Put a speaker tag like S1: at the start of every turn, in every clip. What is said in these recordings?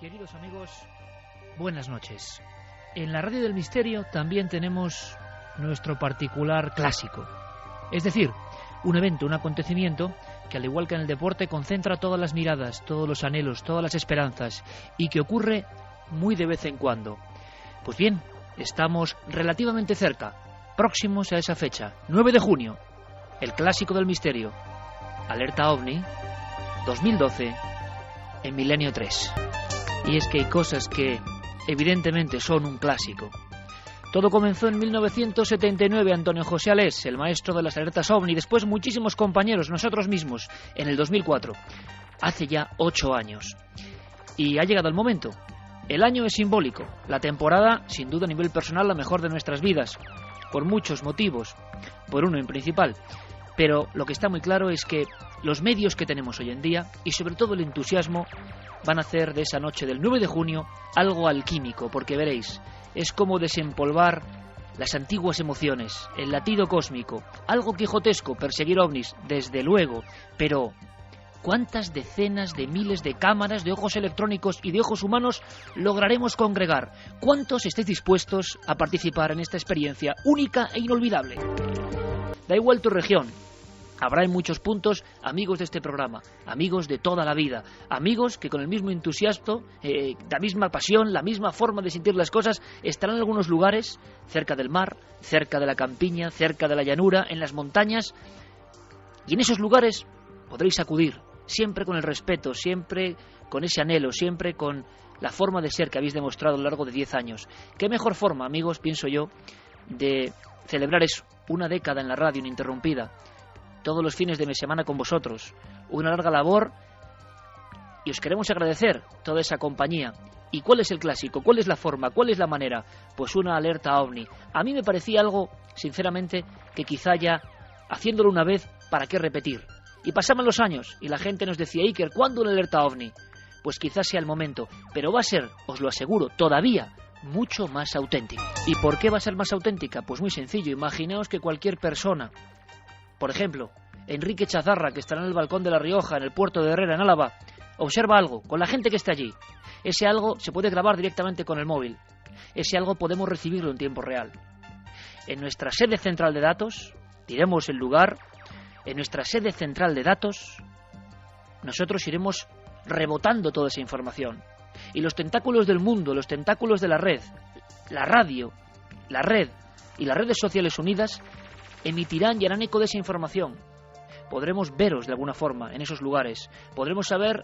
S1: Queridos amigos, buenas noches. En la Radio del Misterio también tenemos nuestro particular clásico. Es decir, un evento, un acontecimiento que, al igual que en el deporte, concentra todas las miradas, todos los anhelos, todas las esperanzas, y que ocurre muy de vez en cuando. Pues bien, estamos relativamente cerca, próximos a esa fecha, 9 de junio, el clásico del misterio, Alerta OVNI 2012 en Milenio 3. Y es que hay cosas que evidentemente son un clásico. Todo comenzó en 1979, Antonio José Alés, el maestro de las alertas OVNI, después muchísimos compañeros, nosotros mismos, en el 2004, hace ya 8 años. Y ha llegado el momento. El año es simbólico, la temporada, sin duda a nivel personal, la mejor de nuestras vidas, por muchos motivos, por uno en principal. Pero lo que está muy claro es que los medios que tenemos hoy en día, y sobre todo el entusiasmo, van a hacer de esa noche del 9 de junio algo alquímico, porque veréis, es como desempolvar las antiguas emociones, el latido cósmico, algo quijotesco, perseguir ovnis, desde luego, pero ¿cuántas decenas de miles de cámaras, de ojos electrónicos y de ojos humanos lograremos congregar? ¿Cuántos estáis dispuestos a participar en esta experiencia única e inolvidable? Da igual tu región. Habrá en muchos puntos amigos de este programa, amigos de toda la vida, amigos que con el mismo entusiasmo, la misma pasión, la misma forma de sentir las cosas, estarán en algunos lugares, cerca del mar, cerca de la campiña, cerca de la llanura, en las montañas, y en esos lugares podréis acudir, siempre con el respeto, siempre con ese anhelo, siempre con la forma de ser que habéis demostrado a lo largo de 10 años. ¿Qué mejor forma, amigos, pienso yo, de celebrar eso? Una década en la radio ininterrumpida, todos los fines de mi semana con vosotros, una larga labor, y os queremos agradecer toda esa compañía. ¿Y cuál es el clásico? ¿Cuál es la forma? ¿Cuál es la manera? Pues una alerta OVNI. A mí me parecía algo, sinceramente, que quizá ya, haciéndolo una vez, ¿para qué repetir? Y pasaban los años, y la gente nos decía, Iker, ¿cuándo una alerta OVNI? Pues quizás sea el momento, pero va a ser, os lo aseguro, todavía mucho más auténtica. ¿Y por qué va a ser más auténtica? Pues muy sencillo, imaginaos que cualquier persona, por ejemplo, Enrique Chazarra, que estará en el balcón de La Rioja, en el puerto de Herrera, en Álava, observa algo, con la gente que está allí. Ese algo se puede grabar directamente con el móvil. Ese algo podemos recibirlo en tiempo real. En nuestra sede central de datos, diremos el lugar, en nuestra sede central de datos, nosotros iremos rebotando toda esa información. Y los tentáculos del mundo, los tentáculos de la red, la radio, la red y las redes sociales unidas, emitirán y harán eco de esa información. Podremos veros de alguna forma en esos lugares. Podremos saber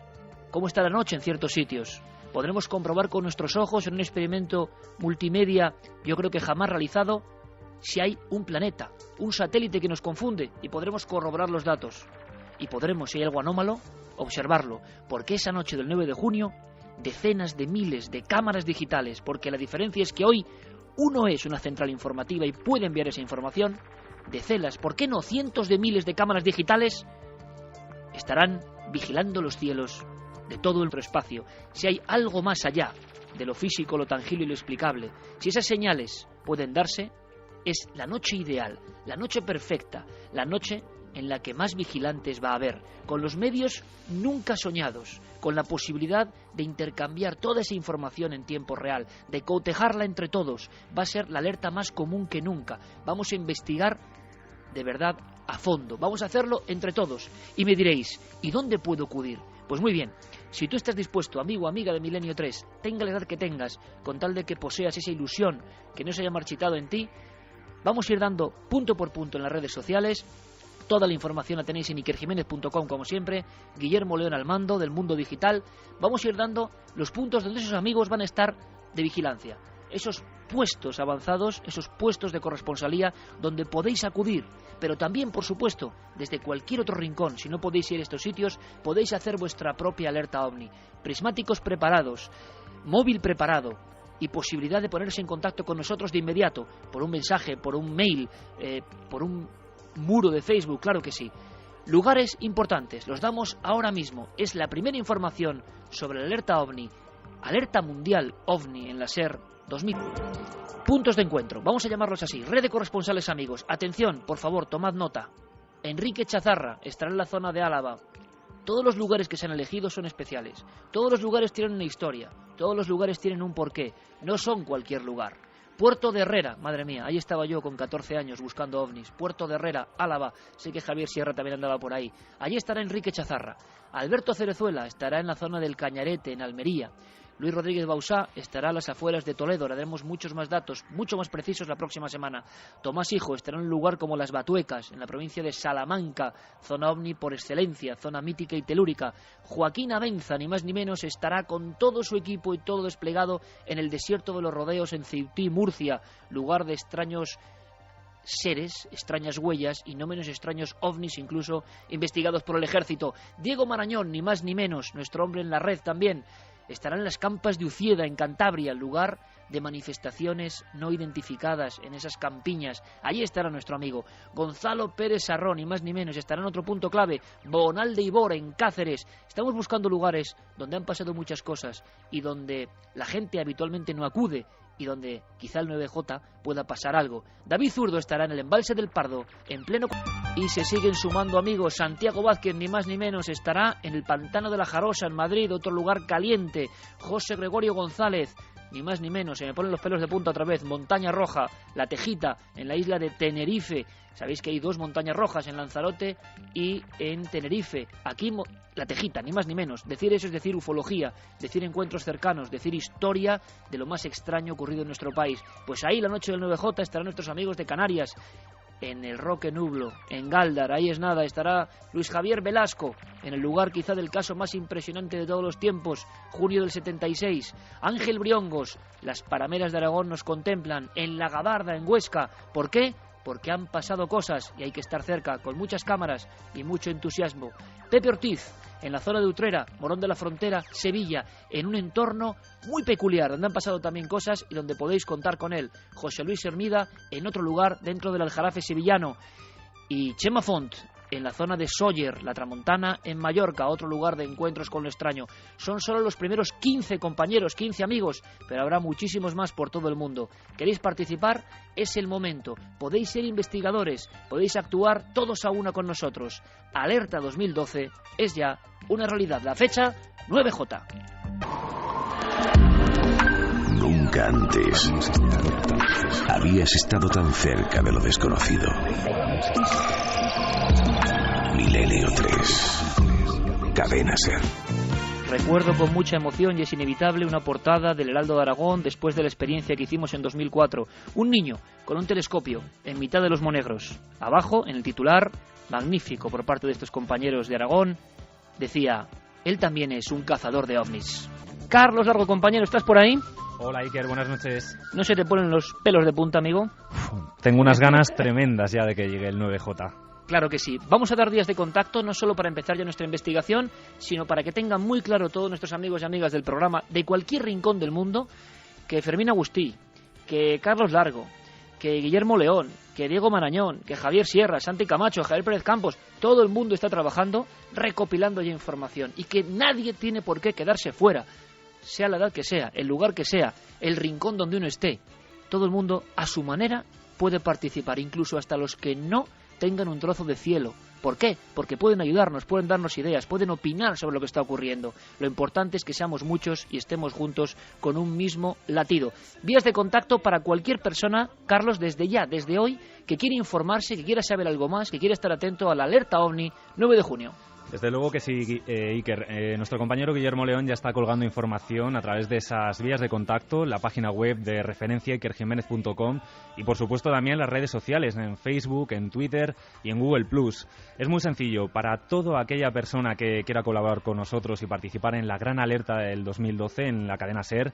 S1: cómo está la noche en ciertos sitios. Podremos comprobar con nuestros ojos en un experimento multimedia, yo creo que jamás realizado, si hay un planeta, un satélite que nos confunde, y podremos corroborar los datos. Y podremos, si hay algo anómalo, observarlo. Porque esa noche del 9 de junio, decenas de miles de cámaras digitales, porque la diferencia es que hoy uno es una central informativa y puede enviar esa información, decenas, ¿por qué no cientos de miles de cámaras digitales estarán vigilando los cielos de todo el espacio? Si hay algo más allá de lo físico, lo tangible y lo explicable, si esas señales pueden darse, es la noche ideal, la noche perfecta, la noche en la que más vigilantes va a haber, con los medios nunca soñados, con la posibilidad de intercambiar toda esa información en tiempo real, de cotejarla entre todos. Va a ser la alerta más común que nunca. Vamos a investigar de verdad a fondo, vamos a hacerlo entre todos. Y me diréis, ¿y dónde puedo acudir? Pues muy bien, si tú estás dispuesto, amigo o amiga de Milenio 3, tenga la edad que tengas, con tal de que poseas esa ilusión que no se haya marchitado en ti, vamos a ir dando punto por punto en las redes sociales. Toda la información la tenéis en ikerjimenez.com, como siempre. Guillermo León al mando del mundo digital. Vamos a ir dando los puntos donde esos amigos van a estar de vigilancia. Esos puestos avanzados, esos puestos de corresponsalía donde podéis acudir. Pero también, por supuesto, desde cualquier otro rincón, si no podéis ir a estos sitios, podéis hacer vuestra propia alerta OVNI. Prismáticos preparados, móvil preparado y posibilidad de ponerse en contacto con nosotros de inmediato, por un mensaje, por un mail, por un muro de Facebook, claro que sí. Lugares importantes, los damos ahora mismo. Es la primera información sobre la alerta OVNI, alerta mundial OVNI en la SER 2000. Puntos de encuentro, vamos a llamarlos así. Red de corresponsales amigos. Atención, por favor, tomad nota. Enrique Chazarra estará en la zona de Álava. Todos los lugares que se han elegido son especiales. Todos los lugares tienen una historia, Todos los lugares tienen un porqué, no son cualquier lugar. Puerto de Herrera, madre mía, ahí estaba yo con 14 años buscando ovnis. Puerto de Herrera, Álava, sé que Javier Sierra también andaba por ahí. Allí estará Enrique Chazarra. Alberto Cerezuela estará en la zona del Cañarete, en Almería. Luis Rodríguez Bausá estará a las afueras de Toledo. Ahora daremos muchos más datos, mucho más precisos la próxima semana. Tomás Hijo estará en un lugar como Las Batuecas, en la provincia de Salamanca, zona ovni por excelencia, zona mítica y telúrica. Joaquín Abenza, ni más ni menos, estará con todo su equipo y todo desplegado en el desierto de los Rodeos, en Ceutí, Murcia, lugar de extraños seres, extrañas huellas y no menos extraños ovnis, incluso investigados por el ejército. Diego Marañón, ni más ni menos, nuestro hombre en la red también, estará en las campas de Ucieda, en Cantabria, lugar de manifestaciones no identificadas, en esas campiñas. Allí estará nuestro amigo Gonzalo Pérez Sarrón, ni más ni menos. Estará en otro punto clave, Bonal de Ibor, en Cáceres. Estamos buscando lugares donde han pasado muchas cosas y donde la gente habitualmente no acude, y donde quizá el 9J pueda pasar algo. David Zurdo estará en el embalse del Pardo, en pleno... Y se siguen sumando amigos. Santiago Vázquez, ni más ni menos, estará en el Pantano de la Jarosa, en Madrid, otro lugar caliente. José Gregorio González, ni más ni menos, se me ponen los pelos de punta otra vez. Montaña Roja, La Tejita, en la isla de Tenerife. Sabéis que hay 2 montañas rojas, en Lanzarote y en Tenerife. Aquí La Tejita, ni más ni menos. Decir eso es decir ufología, decir encuentros cercanos, decir historia de lo más extraño ocurrido en nuestro país. Pues ahí la noche del 9J estarán nuestros amigos de Canarias, en el Roque Nublo, en Gáldar. Ahí es nada, estará Luis Javier Velasco, en el lugar quizá del caso más impresionante de todos los tiempos, junio del 76. Ángel Briongos, las parameras de Aragón nos contemplan, en La Gabarda, en Huesca. ¿Por qué? Porque han pasado cosas y hay que estar cerca, con muchas cámaras y mucho entusiasmo. Pepe Ortiz, en la zona de Utrera, Morón de la Frontera, Sevilla, en un entorno muy peculiar, donde han pasado también cosas y donde podéis contar con él. José Luis Hermida, en otro lugar dentro del Aljarafe sevillano. Y Chema Font, en la zona de Sóller, La Tramontana, en Mallorca, otro lugar de encuentros con lo extraño. Son solo los primeros 15 compañeros, 15 amigos, pero habrá muchísimos más por todo el mundo. ¿Queréis participar? Es el momento. Podéis ser investigadores, podéis actuar todos a una con nosotros. Alerta 2012 es ya una realidad. La fecha, 9J.
S2: Nunca antes habías estado tan cerca de lo desconocido. Milenio 3, Cadena SER.
S1: Recuerdo con mucha emoción, y es inevitable, una portada del Heraldo de Aragón después de la experiencia que hicimos en 2004. Un niño con un telescopio en mitad de los Monegros. Abajo, en el titular, magnífico por parte de estos compañeros de Aragón, decía: él también es un cazador de ovnis. Carlos Largo, compañero, ¿estás por ahí?
S3: Hola Iker, buenas noches.
S1: ¿No se te ponen los pelos de punta, amigo?
S3: Tengo unas ganas tremendas ya de que llegue el 9J.
S1: Claro que sí. Vamos a dar días de contacto, no solo para empezar ya nuestra investigación, sino para que tengan muy claro todos nuestros amigos y amigas del programa, de cualquier rincón del mundo, que Fermín Agustí, que Carlos Largo, que Guillermo León, que Diego Marañón, que Javier Sierra, Santi Camacho, Javier Pérez Campos, todo el mundo está trabajando, recopilando ya información, y que nadie tiene por qué quedarse fuera, sea la edad que sea, el lugar que sea, el rincón donde uno esté. Todo el mundo, a su manera, puede participar, incluso hasta los que no tengan un trozo de cielo. ¿Por qué? Porque pueden ayudarnos, pueden darnos ideas, pueden opinar sobre lo que está ocurriendo. Lo importante es que seamos muchos y estemos juntos con un mismo latido. Vías de contacto para cualquier persona, Carlos, desde ya, desde hoy, que quiere informarse, que quiera saber algo más, que quiera estar atento a la alerta OVNI 9 de junio.
S3: Desde luego que sí, Iker. Nuestro compañero Guillermo León ya está colgando información a través de esas vías de contacto, la página web de referencia ikerjimenez.com y por supuesto también las redes sociales, en Facebook, en Twitter y en Google+. Es muy sencillo, para toda aquella persona que quiera colaborar con nosotros y participar en la gran alerta del 2012 en la cadena SER,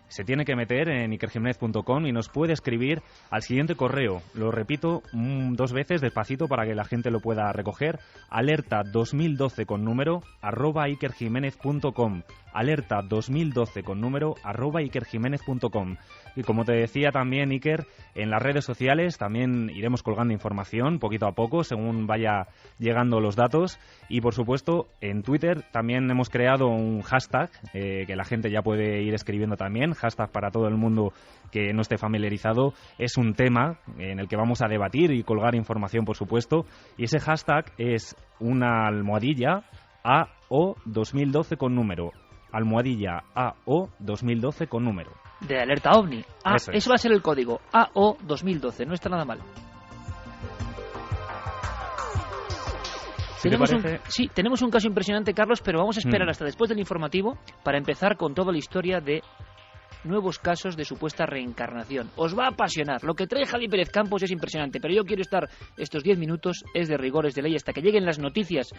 S3: se tiene que meter en ikerjimenez.com y nos puede escribir al siguiente correo. Lo repito 2 veces despacito para que la gente lo pueda recoger. Alerta 2012 con número @ikerjimenez.com. Alerta 2012 con número @ikerjimenez.com. Y como te decía también, Iker, en las redes sociales también iremos colgando información poquito a poco según vaya llegando los datos. Y por supuesto en Twitter también hemos creado un hashtag que la gente ya puede ir escribiendo también. Hashtag para todo el mundo que no esté familiarizado. Es un tema en el que vamos a debatir y colgar información, por supuesto. Y ese hashtag es una almohadilla AO 2012 con número. almohadilla AO 2012 con número.
S1: De alerta OVNI. Eso va a ser el código AO 2012, no está nada mal. Tenemos un caso impresionante, Carlos, pero vamos a esperar hasta después del informativo para empezar con toda la historia de nuevos casos de supuesta reencarnación. Os va a apasionar. Lo que trae Javi Pérez Campos es impresionante, pero yo quiero estar estos 10 minutos, es de rigor, es de ley, hasta que lleguen las noticias,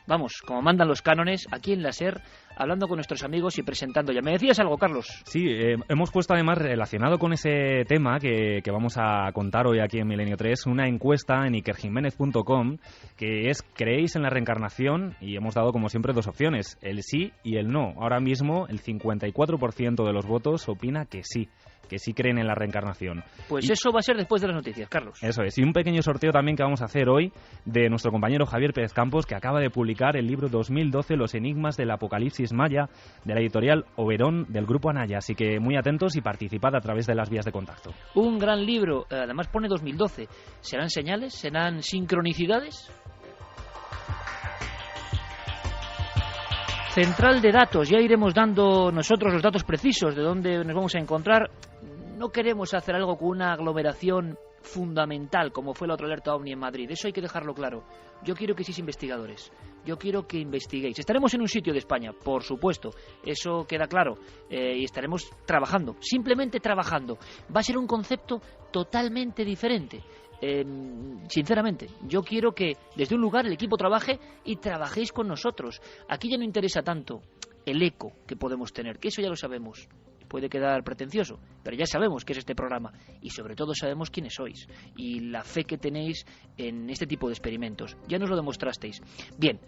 S1: vamos, como mandan los cánones, aquí en la SER, hablando con nuestros amigos y presentando ya. ¿Me decías algo, Carlos?
S3: Sí, hemos puesto además, relacionado con ese tema que vamos a contar hoy aquí en Milenio 3, una encuesta en ikerjiménez.com que es: ¿creéis en la reencarnación? Y hemos dado, como siempre, dos opciones, el sí y el no. Ahora mismo el 54% de los votos opina que sí creen en la reencarnación.
S1: Pues eso va a ser después de las noticias, Carlos.
S3: Eso es, y un pequeño sorteo también que vamos a hacer hoy de nuestro compañero Javier Pérez Campos, que acaba de publicar el libro 2012, Los enigmas del apocalipsis maya, de la editorial Oberón del Grupo Anaya. Así que muy atentos y participad a través de las vías de contacto.
S1: Un gran libro, además pone 2012. ¿Serán señales? ¿Serán sincronicidades? Central de datos, ya iremos dando nosotros los datos precisos de dónde nos vamos a encontrar. No queremos hacer algo con una aglomeración fundamental como fue la otra alerta OVNI en Madrid, eso hay que dejarlo claro. Yo quiero que seáis investigadores, yo quiero que investiguéis. Estaremos en un sitio de España, por supuesto, eso queda claro, y estaremos trabajando, simplemente trabajando. Va a ser un concepto totalmente diferente. Sinceramente, yo quiero que desde un lugar el equipo trabaje y trabajéis con nosotros. Aquí ya no interesa tanto el eco que podemos tener, que eso ya lo sabemos. Puede quedar pretencioso, pero ya sabemos qué es este programa y sobre todo sabemos quiénes sois y la fe que tenéis en este tipo de experimentos. Ya nos lo demostrasteis. Bien,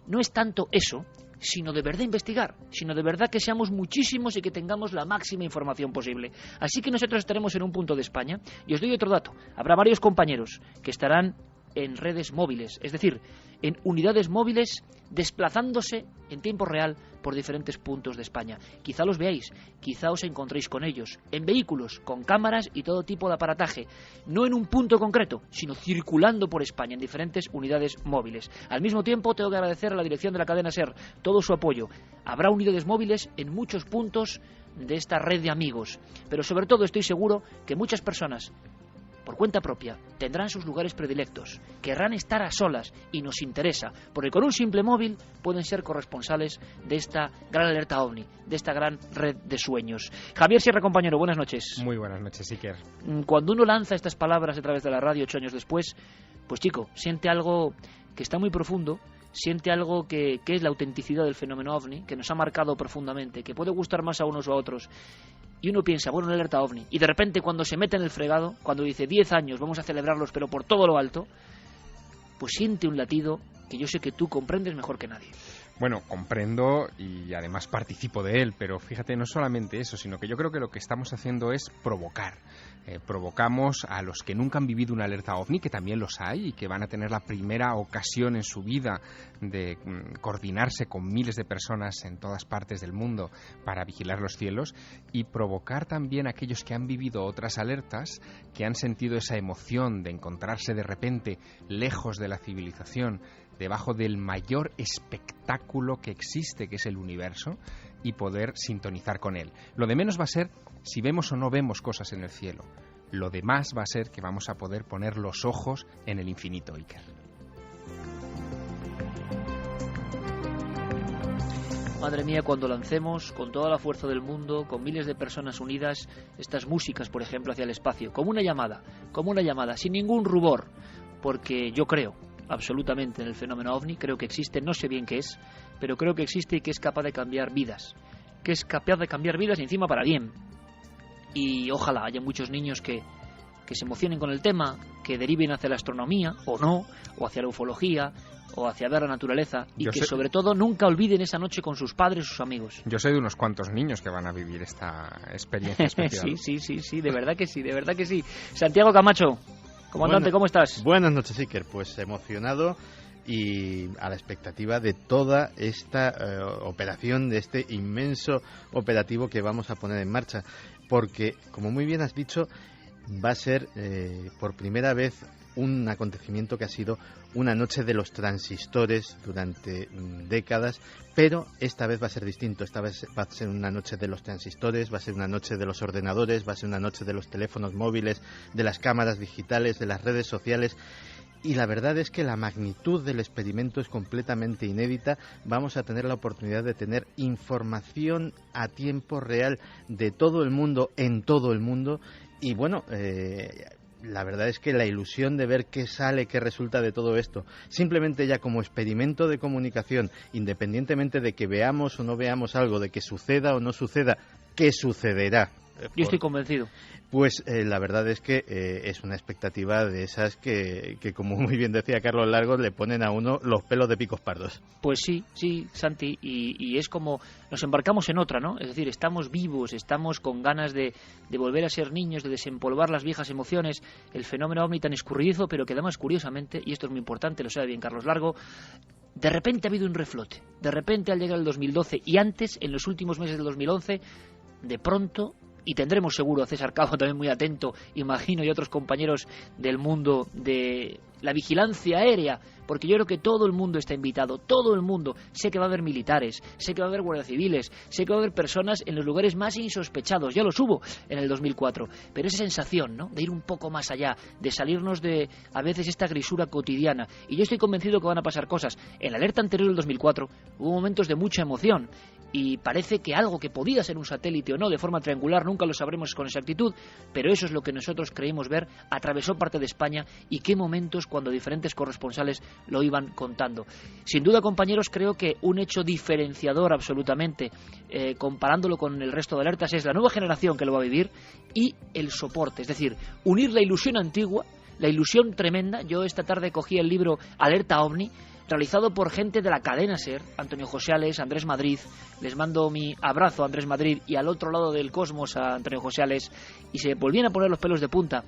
S1: no es tanto eso, sino de verdad investigar, sino de verdad que seamos muchísimos y que tengamos la máxima información posible. Así que nosotros estaremos en un punto de España y os doy otro dato. Habrá varios compañeros que estarán en redes móviles, es decir, en unidades móviles desplazándose en tiempo real por diferentes puntos de España. Quizá los veáis, quizá os encontréis con ellos, en vehículos, con cámaras y todo tipo de aparataje, no en un punto concreto, sino circulando por España en diferentes unidades móviles. Al mismo tiempo, tengo que agradecer a la dirección de la cadena SER todo su apoyo. Habrá unidades móviles en muchos puntos de esta red de amigos, pero sobre todo estoy seguro que muchas personas, por cuenta propia, tendrán sus lugares predilectos, querrán estar a solas y nos interesa, porque con un simple móvil pueden ser corresponsales de esta gran alerta OVNI, de esta gran red de sueños. Javier Sierra, compañero, buenas noches.
S4: Muy buenas noches, Iker.
S1: Cuando uno lanza estas palabras a través de la radio 8 años después, pues chico, siente algo que está muy profundo, siente algo que es la autenticidad del fenómeno OVNI, que nos ha marcado profundamente, que puede gustar más a unos o a otros. Y uno piensa, bueno, una alerta OVNI. Y de repente cuando se mete en el fregado, cuando dice 10 años, vamos a celebrarlos, pero por todo lo alto, pues siente un latido que yo sé que tú comprendes mejor que nadie.
S4: Bueno, comprendo y además participo de él, pero fíjate, no solamente eso, sino que yo creo que lo que estamos haciendo es provocar. Provocamos a los que nunca han vivido una alerta OVNI, que también los hay y que van a tener la primera ocasión en su vida de coordinarse con miles de personas en todas partes del mundo para vigilar los cielos, y provocar también a aquellos que han vivido otras alertas, que han sentido esa emoción de encontrarse de repente lejos de la civilización, debajo del mayor espectáculo que existe, que es el universo, y poder sintonizar con él. Lo de menos va a ser si vemos o no vemos cosas en el cielo. Lo demás va a ser que vamos a poder poner los ojos en el infinito, Iker.
S1: Madre mía, cuando lancemos con toda la fuerza del mundo, con miles de personas unidas, estas músicas, por ejemplo, hacia el espacio, como una llamada, sin ningún rubor, porque yo creo absolutamente en el fenómeno OVNI, creo que existe, no sé bien qué es, pero creo que existe y que es capaz de cambiar vidas, y encima para bien. Y ojalá haya muchos niños que se emocionen con el tema, que deriven hacia la astronomía, o no, o hacia la ufología, o hacia ver la naturaleza, y sobre todo nunca olviden esa noche con sus padres, sus amigos.
S4: Yo sé de unos cuantos niños que van a vivir esta experiencia especial.
S1: sí, de verdad que sí. Santiago Camacho, comandante, ¿cómo estás?
S5: Buenas noches, Iker. Pues emocionado y a la expectativa de toda esta operación, de este inmenso operativo que vamos a poner en marcha, porque, como muy bien has dicho, va a ser por primera vez un acontecimiento que ha sido una noche de los transistores durante décadas, pero esta vez va a ser distinto. Esta vez va a ser una noche de los transistores, va a ser una noche de los ordenadores, va a ser una noche de los teléfonos móviles, de las cámaras digitales, de las redes sociales. Y la verdad es que la magnitud del experimento es completamente inédita. Vamos a tener la oportunidad de tener información a tiempo real de todo el mundo, en todo el mundo. Y bueno, la verdad es que la ilusión de ver qué sale, qué resulta de todo esto, simplemente ya como experimento de comunicación, independientemente de que veamos o no veamos algo, de que suceda o no suceda, ¿qué sucederá?
S1: Yo estoy convencido.
S5: Pues la verdad es que es una expectativa de esas que, como muy bien decía Carlos Largo, le ponen a uno los pelos de picos pardos.
S1: Pues sí, Santi, y es como nos embarcamos en otra, ¿no? Es decir, estamos vivos, estamos con ganas de volver a ser niños, de desempolvar las viejas emociones, el fenómeno ovni tan escurridizo, pero que además, curiosamente, y esto es muy importante, lo sabe bien Carlos Largo, de repente ha habido un reflote. De repente, al llegar el 2012 y antes, en los últimos meses del 2011, de pronto... Y tendremos seguro a César Cabo también muy atento, imagino, y otros compañeros del mundo de la vigilancia aérea, porque yo creo que todo el mundo está invitado, todo el mundo. Sé que va a haber militares, sé que va a haber guardias civiles, sé que va a haber personas en los lugares más insospechados, ya los hubo en el 2004, pero esa sensación, ¿no?, de ir un poco más allá, de salirnos de, a veces, esta grisura cotidiana. Y yo estoy convencido que van a pasar cosas. En la alerta anterior del 2004 hubo momentos de mucha emoción, y parece que algo que podía ser un satélite o no, de forma triangular, nunca lo sabremos con exactitud, pero eso es lo que nosotros creímos ver, atravesó parte de España, y qué momentos cuando diferentes corresponsales lo iban contando. Sin duda, compañeros, creo que un hecho diferenciador absolutamente, comparándolo con el resto de alertas, es la nueva generación que lo va a vivir y el soporte, es decir, unir la ilusión antigua, la ilusión tremenda. Yo esta tarde cogí el libro Alerta OVNI, realizado por gente de la cadena SER, Antonio Joseales, Andrés Madrid. Les mando mi abrazo a Andrés Madrid y al otro lado del cosmos a Antonio Joseales, y se volvían a poner los pelos de punta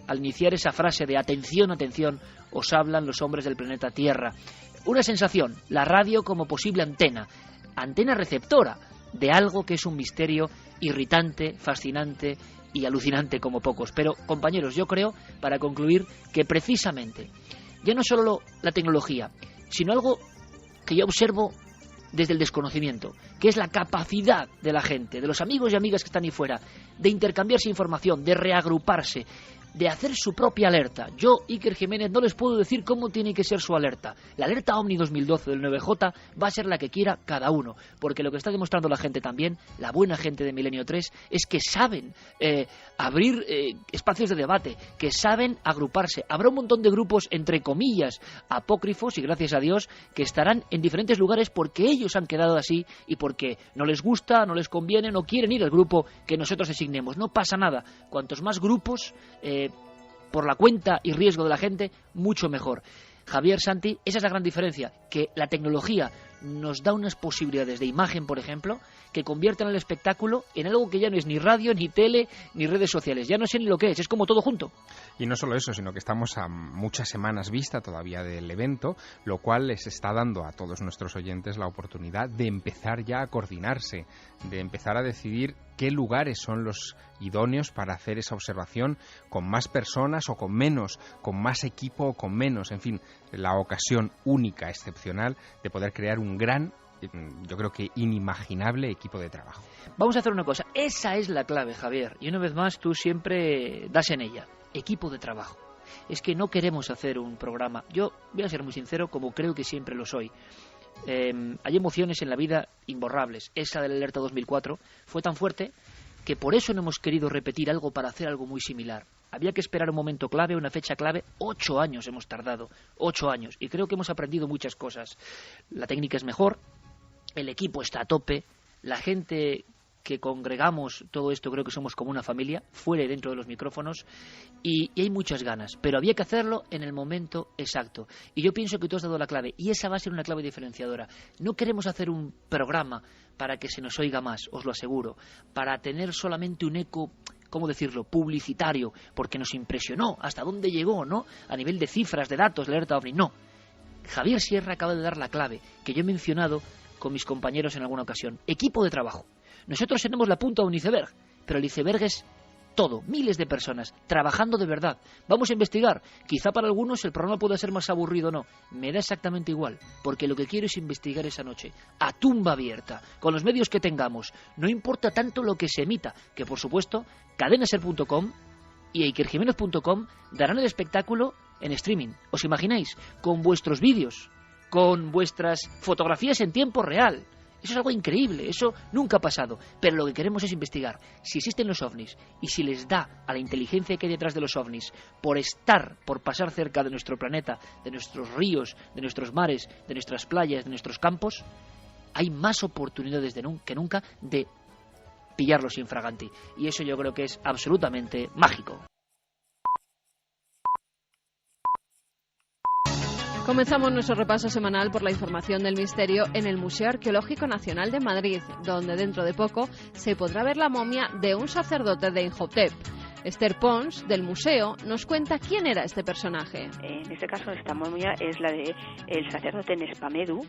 S1: al iniciar esa frase de atención, atención, os hablan los hombres del planeta Tierra. Una sensación, la radio como posible antena receptora de algo que es un misterio irritante, fascinante y alucinante como pocos. Pero, compañeros, yo creo, para concluir, que precisamente ya no solo la tecnología, sino algo que yo observo desde el desconocimiento, que es la capacidad de la gente, de los amigos y amigas que están ahí fuera, de intercambiarse información, de reagruparse, de hacer su propia alerta. Yo, Iker Jiménez, no les puedo decir cómo tiene que ser su alerta. La alerta OVNI 2012 del 9J va a ser la que quiera cada uno, porque lo que está demostrando la gente también, la buena gente de Milenio 3, es que saben abrir espacios de debate, que saben agruparse. Habrá un montón de grupos, entre comillas, apócrifos, y gracias a Dios, que estarán en diferentes lugares porque ellos han quedado así y porque no les gusta, no les conviene, no quieren ir al grupo que nosotros designemos. No pasa nada. Cuantos más grupos, por la cuenta y riesgo de la gente, mucho mejor. Javier, Santi, esa es la gran diferencia, que la tecnología nos da unas posibilidades de imagen, por ejemplo, que convierten el espectáculo en algo que ya no es ni radio, ni tele, ni redes sociales. Ya no sé ni lo que es como todo junto.
S4: Y no solo eso, sino que estamos a muchas semanas vista todavía del evento, lo cual les está dando a todos nuestros oyentes la oportunidad de empezar ya a coordinarse, de empezar a decidir qué lugares son los idóneos para hacer esa observación, con más personas o con menos, con más equipo o con menos, en fin, la ocasión única, excepcional, de poder crear un gran, yo creo que inimaginable equipo de trabajo.
S1: Vamos a hacer una cosa, esa es la clave, Javier, y una vez más tú siempre das en ella, equipo de trabajo. Es que no queremos hacer un programa, yo voy a ser muy sincero, como creo que siempre lo soy. Hay emociones en la vida imborrables. Esa del alerta 2004 fue tan fuerte que por eso no hemos querido repetir algo para hacer algo muy similar. Había que esperar un momento clave, una fecha clave. 8 años hemos tardado, 8 años, y creo que hemos aprendido muchas cosas. La técnica es mejor, el equipo está a tope, la gente que congregamos todo esto creo que somos como una familia, fuera y dentro de los micrófonos, y hay muchas ganas, pero había que hacerlo en el momento exacto. Y yo pienso que tú has dado la clave, y esa va a ser una clave diferenciadora. No queremos hacer un programa para que se nos oiga más, os lo aseguro, para tener solamente un eco, ¿cómo decirlo?, publicitario, porque nos impresionó hasta dónde llegó, ¿no?, a nivel de cifras, de datos, la alerta OVNI. No. Javier Sierra acaba de dar la clave, que yo he mencionado con mis compañeros en alguna ocasión. Equipo de trabajo. Nosotros tenemos la punta de un iceberg, pero el iceberg es todo, miles de personas, trabajando de verdad. Vamos a investigar. Quizá para algunos el programa pueda ser más aburrido o no. Me da exactamente igual, porque lo que quiero es investigar esa noche, a tumba abierta, con los medios que tengamos. No importa tanto lo que se emita, que por supuesto, cadenaser.com y ikerjimenez.com darán el espectáculo en streaming. ¿Os imagináis? Con vuestros vídeos, con vuestras fotografías en tiempo real. Eso es algo increíble, eso nunca ha pasado. Pero lo que queremos es investigar si existen los ovnis y si les da a la inteligencia que hay detrás de los ovnis por pasar cerca de nuestro planeta, de nuestros ríos, de nuestros mares, de nuestras playas, de nuestros campos, hay más oportunidades que nunca de pillarlos infraganti. Y eso yo creo que es absolutamente mágico.
S6: Comenzamos nuestro repaso semanal por la información del misterio en el Museo Arqueológico Nacional de Madrid, donde dentro de poco se podrá ver la momia de un sacerdote de Imhotep. Esther Pons, del museo, nos cuenta quién era este personaje.
S7: En este caso, esta momia es la de el sacerdote Nespamedu,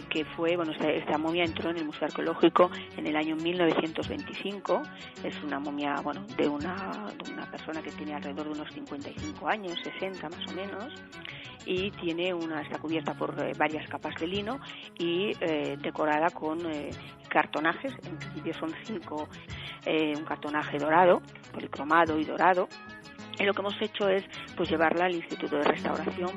S7: que fue, esta momia entró en el Museo Arqueológico en el año 1925. Es una momia, de una persona que tiene alrededor de unos 55 años, 60 más o menos, y está cubierta por varias capas de lino y decorada con cartonajes. En principio son 5, un cartonaje dorado, policromado y dorado. Y lo que hemos hecho es llevarla al Instituto de Restauración.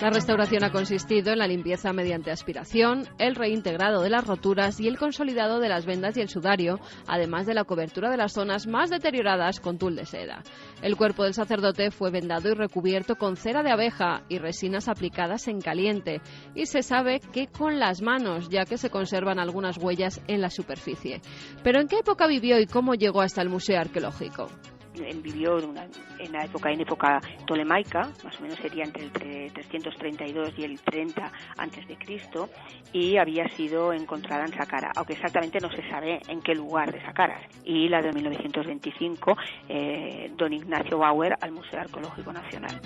S6: La restauración ha consistido en la limpieza mediante aspiración, el reintegrado de las roturas y el consolidado de las vendas y el sudario, además de la cobertura de las zonas más deterioradas con tul de seda. El cuerpo del sacerdote fue vendado y recubierto con cera de abeja y resinas aplicadas en caliente, y se sabe que con las manos, ya que se conservan algunas huellas en la superficie. ¿Pero en qué época vivió y cómo llegó hasta el Museo Arqueológico?
S7: Vivió en época tolemaica, más o menos sería entre el 332 y el 30 antes de Cristo, y había sido encontrada en Saqqara, aunque exactamente no se sabe en qué lugar de Saqqara. Y la de 1925, don Ignacio Bauer al Museo Arqueológico Nacional.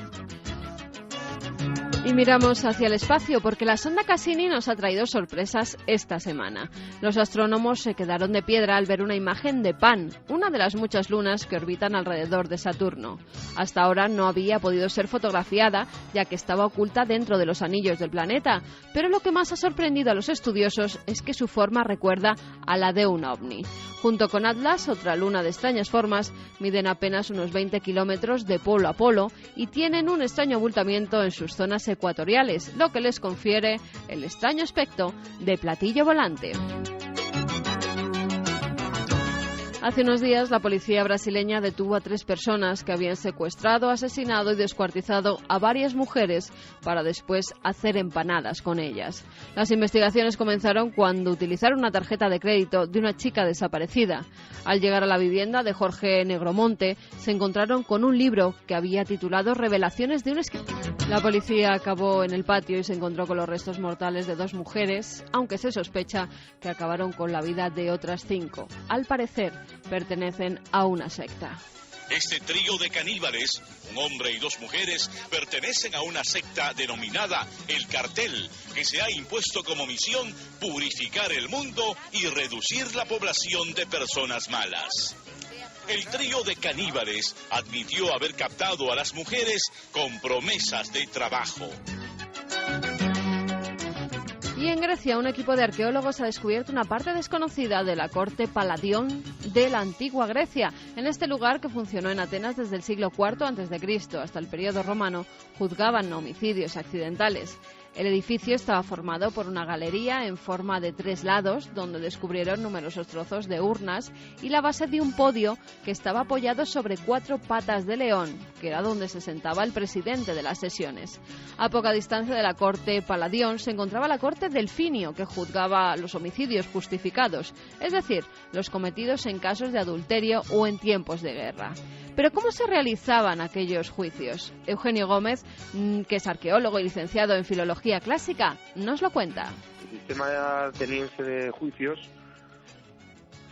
S6: Y miramos hacia el espacio porque la sonda Cassini nos ha traído sorpresas esta semana. Los astrónomos se quedaron de piedra al ver una imagen de Pan, una de las muchas lunas que orbitan alrededor de Saturno. Hasta ahora no había podido ser fotografiada, ya que estaba oculta dentro de los anillos del planeta, pero lo que más ha sorprendido a los estudiosos es que su forma recuerda a la de un ovni. Junto con Atlas, otra luna de extrañas formas, miden apenas unos 20 kilómetros de polo a polo y tienen un extraño abultamiento en sus zonas ecuatoriales, lo que les confiere el extraño aspecto de platillo volante. Hace unos días la policía brasileña detuvo a 3 personas que habían secuestrado, asesinado y descuartizado a varias mujeres para después hacer empanadas con ellas. Las investigaciones comenzaron cuando utilizaron una tarjeta de crédito de una chica desaparecida. Al llegar a la vivienda de Jorge Negromonte se encontraron con un libro que había titulado Revelaciones de un escritor. La policía acabó en el patio y se encontró con los restos mortales de 2 mujeres, aunque se sospecha que acabaron con la vida de otras 5. Al parecer, pertenecen a una secta.
S8: Este trío de caníbales, un hombre y 2 mujeres, pertenecen a una secta denominada El Cartel, que se ha impuesto como misión purificar el mundo y reducir la población de personas malas. El trío de caníbales admitió haber captado a las mujeres con promesas de trabajo.
S6: Y en Grecia, un equipo de arqueólogos ha descubierto una parte desconocida de la corte Paladión de la antigua Grecia. En este lugar, que funcionó en Atenas desde el siglo IV a.C. hasta el periodo romano, juzgaban homicidios accidentales. El edificio estaba formado por una galería en forma de 3 lados, donde descubrieron numerosos trozos de urnas y la base de un podio que estaba apoyado sobre 4 patas de león, que era donde se sentaba el presidente de las sesiones. A poca distancia de la corte Paladión se encontraba la corte Delfinio, que juzgaba los homicidios justificados, es decir, los cometidos en casos de adulterio o en tiempos de guerra. Pero ¿cómo se realizaban aquellos juicios? Eugenio Gómez, que es arqueólogo y licenciado en Filología Clásica, nos lo cuenta.
S9: El sistema ateniense de juicios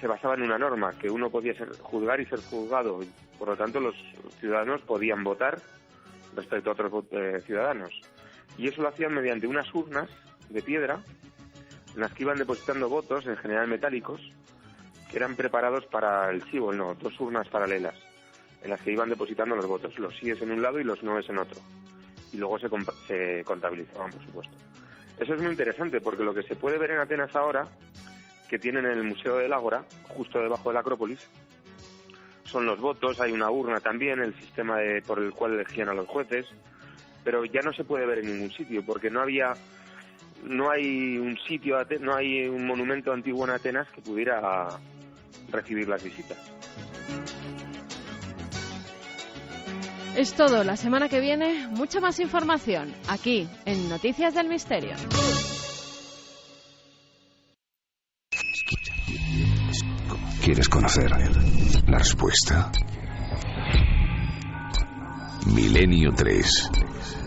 S9: se basaba en una norma, que uno podía juzgar y ser juzgado, y por lo tanto los ciudadanos podían votar respecto a otros ciudadanos. Y eso lo hacían mediante unas urnas de piedra, en las que iban depositando votos, en general metálicos, que eran preparados para el sí o el no, 2 urnas paralelas en las que iban depositando los votos, los síes en un lado y los noes en otro, y luego se contabilizaban, por supuesto. Eso es muy interesante porque lo que se puede ver en Atenas ahora, que tienen en el Museo del Ágora, justo debajo de la Acrópolis, son los votos, hay una urna también, el sistema por el cual elegían a los jueces, pero ya no se puede ver en ningún sitio porque no hay un sitio, no hay un monumento antiguo en Atenas que pudiera recibir las visitas.
S6: Es todo. La semana que viene, mucha más información aquí en Noticias del Misterio.
S2: ¿Quieres conocer la respuesta? Milenio 3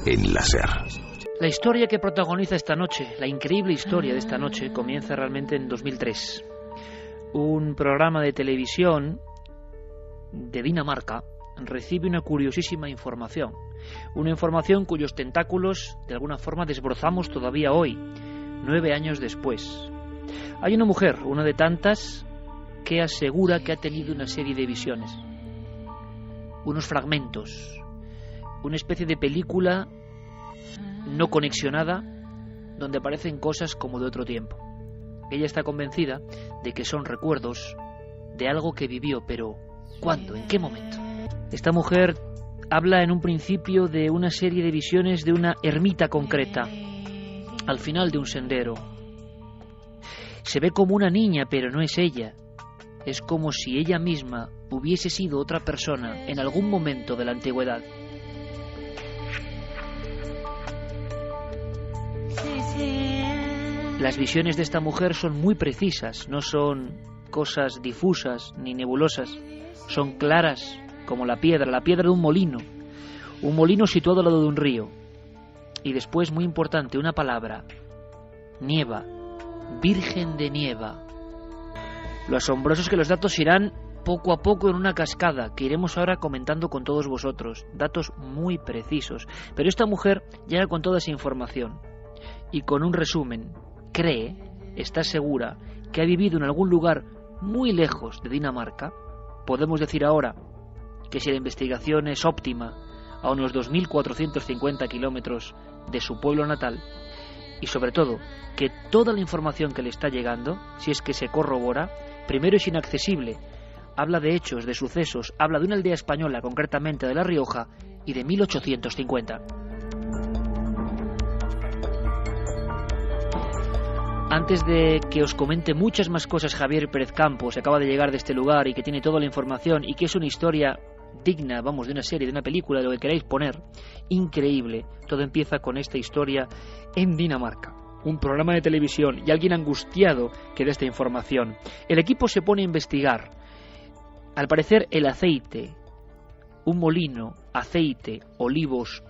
S2: en la SER.
S1: La historia que protagoniza esta noche, la increíble historia de esta noche, comienza realmente en 2003. Un programa de televisión de Dinamarca recibe una curiosísima información. Una información cuyos tentáculos de alguna forma desbrozamos todavía hoy, 9 años después. Hay una mujer, una de tantas, que asegura que ha tenido una serie de visiones, unos fragmentos, una especie de película no conexionada donde aparecen cosas como de otro tiempo. Ella está convencida de que son recuerdos de algo que vivió, pero ¿cuándo? ¿En qué momento? Esta mujer habla en un principio de una serie de visiones de una ermita concreta, al final de un sendero. Se ve como una niña, pero no es ella. Es como si ella misma hubiese sido otra persona en algún momento de la antigüedad. Las visiones de esta mujer son muy precisas, no son cosas difusas ni nebulosas, son claras como la piedra de un molino situado al lado de un río. Y después, muy importante, una palabra: Nieva, Virgen de Nieva. Lo asombroso es que los datos irán poco a poco en una cascada que iremos ahora comentando con todos vosotros, datos muy precisos. Pero esta mujer llega con toda esa información y con un resumen. Cree, está segura, que ha vivido en algún lugar muy lejos de Dinamarca. Podemos decir ahora que si la investigación es óptima, a unos 2.450 kilómetros de su pueblo natal, y sobre todo que toda la información que le está llegando, si es que se corrobora, primero es inaccesible, habla de hechos, de sucesos, habla de una aldea española, concretamente de La Rioja, y de 1850. Antes de que os comente muchas más cosas, Javier Pérez Campos acaba de llegar de este lugar y que tiene toda la información y que es una historia digna, vamos, de una serie, de una película, de lo que queráis poner, increíble. Todo empieza con esta historia en Dinamarca, un programa de televisión y alguien angustiado que da esta información. El equipo se pone a investigar. Al parecer el aceite, un molino, aceite, olivos,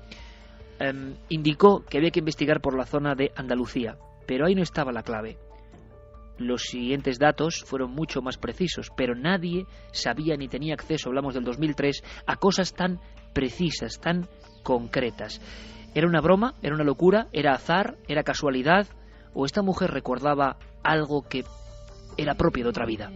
S1: indicó que había que investigar por la zona de Andalucía. Pero ahí no estaba la clave. Los siguientes datos fueron mucho más precisos, pero nadie sabía ni tenía acceso, hablamos del 2003, a cosas tan precisas, tan concretas. ¿Era una broma? ¿Era una locura? ¿Era azar? ¿Era casualidad? ¿O esta mujer recordaba algo que era propio de otra vida?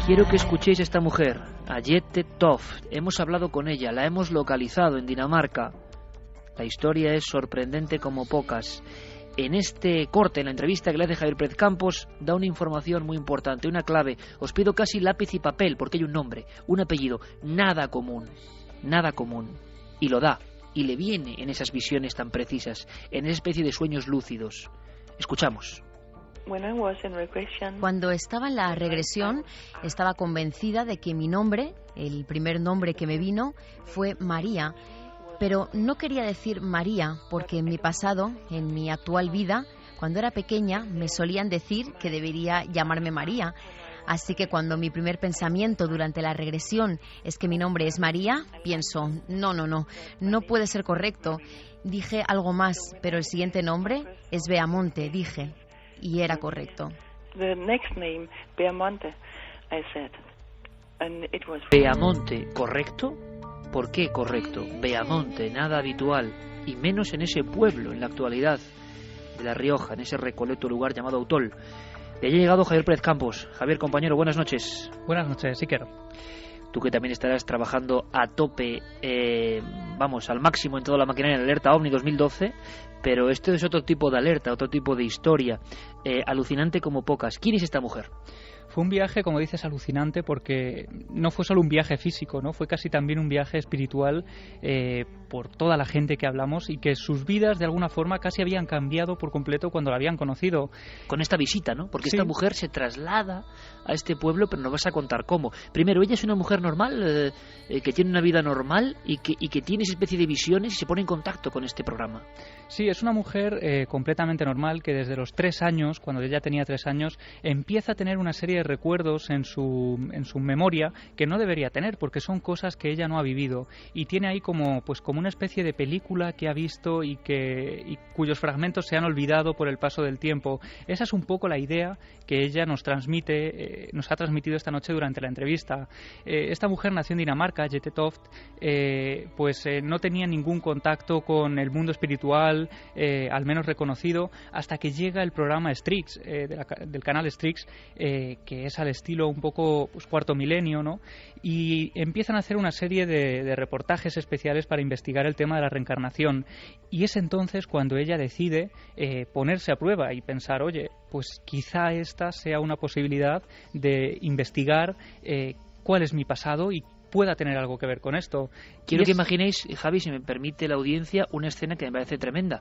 S1: Quiero que escuchéis a esta mujer, a Jette Toft. Hemos hablado con ella, la hemos localizado en Dinamarca. La historia es sorprendente como pocas. En este corte, en la entrevista que le hace Javier Pérez Campos, da una información muy importante, una clave. Os pido casi lápiz y papel, porque hay un nombre, un apellido, nada común. Y lo da, y le viene en esas visiones tan precisas, en esa especie de sueños lúcidos. Escuchamos.
S10: Cuando estaba en la regresión, estaba convencida de que mi nombre, el primer nombre que me vino, fue María. Pero no quería decir María porque en mi pasado, en mi actual vida, cuando era pequeña, me solían decir que debería llamarme María. Así que cuando mi primer pensamiento durante la regresión es que mi nombre es María, pienso, no puede ser correcto. Dije algo más, pero el siguiente nombre es Beamonte, dije, y era correcto.
S11: The next name, Beamonte, I said, and it was...
S1: Beamonte, ¿correcto? ¿Por qué correcto? Beamonte, nada habitual, y menos en ese pueblo en la actualidad. de La Rioja, en ese recoleto lugar llamado Autol. De allí ha llegado Javier Pérez Campos. Javier, compañero, buenas noches.
S12: Buenas noches, Iker.
S1: Tú que también estarás trabajando a tope, al máximo en toda la maquinaria de Alerta OVNI 2012, pero esto es otro tipo de alerta, otro tipo de historia, alucinante como pocas. ¿Quién es esta mujer?
S12: Fue un viaje, como dices, alucinante porque no fue solo un viaje físico, ¿no? Fue casi también un viaje espiritual por toda la gente que hablamos y que sus vidas de alguna forma casi habían cambiado por completo cuando la habían conocido.
S1: Con esta visita, ¿no? Porque
S12: sí.
S1: Esta mujer se traslada a este pueblo, pero nos vas a contar cómo. Primero, ella es una mujer normal, que tiene una vida normal y que tiene esa especie de visiones y se pone en contacto con este programa.
S12: Sí, es una mujer completamente normal que desde los 3 años, cuando ella tenía 3 años, empieza a tener una serie de recuerdos en su memoria que no debería tener porque son cosas que ella no ha vivido y tiene ahí como una especie de película que ha visto y cuyos fragmentos se han olvidado por el paso del tiempo. Esa es un poco la idea que ella nos ha transmitido esta noche durante la entrevista. Esta mujer nació en Dinamarca, Jette Toft, no tenía ningún contacto con el mundo espiritual, al menos reconocido, hasta que llega el programa Strix, del canal Strix, que es al estilo un poco Cuarto Milenio, ¿no? Y empiezan a hacer una serie de reportajes especiales para investigar el tema de la reencarnación. Y es entonces cuando ella decide ponerse a prueba y pensar, oye, pues quizá esta sea una posibilidad de investigar cuál es mi pasado y pueda tener algo que ver con esto.
S1: Quiero que imaginéis, Javi, si me permite la audiencia, una escena que me parece tremenda.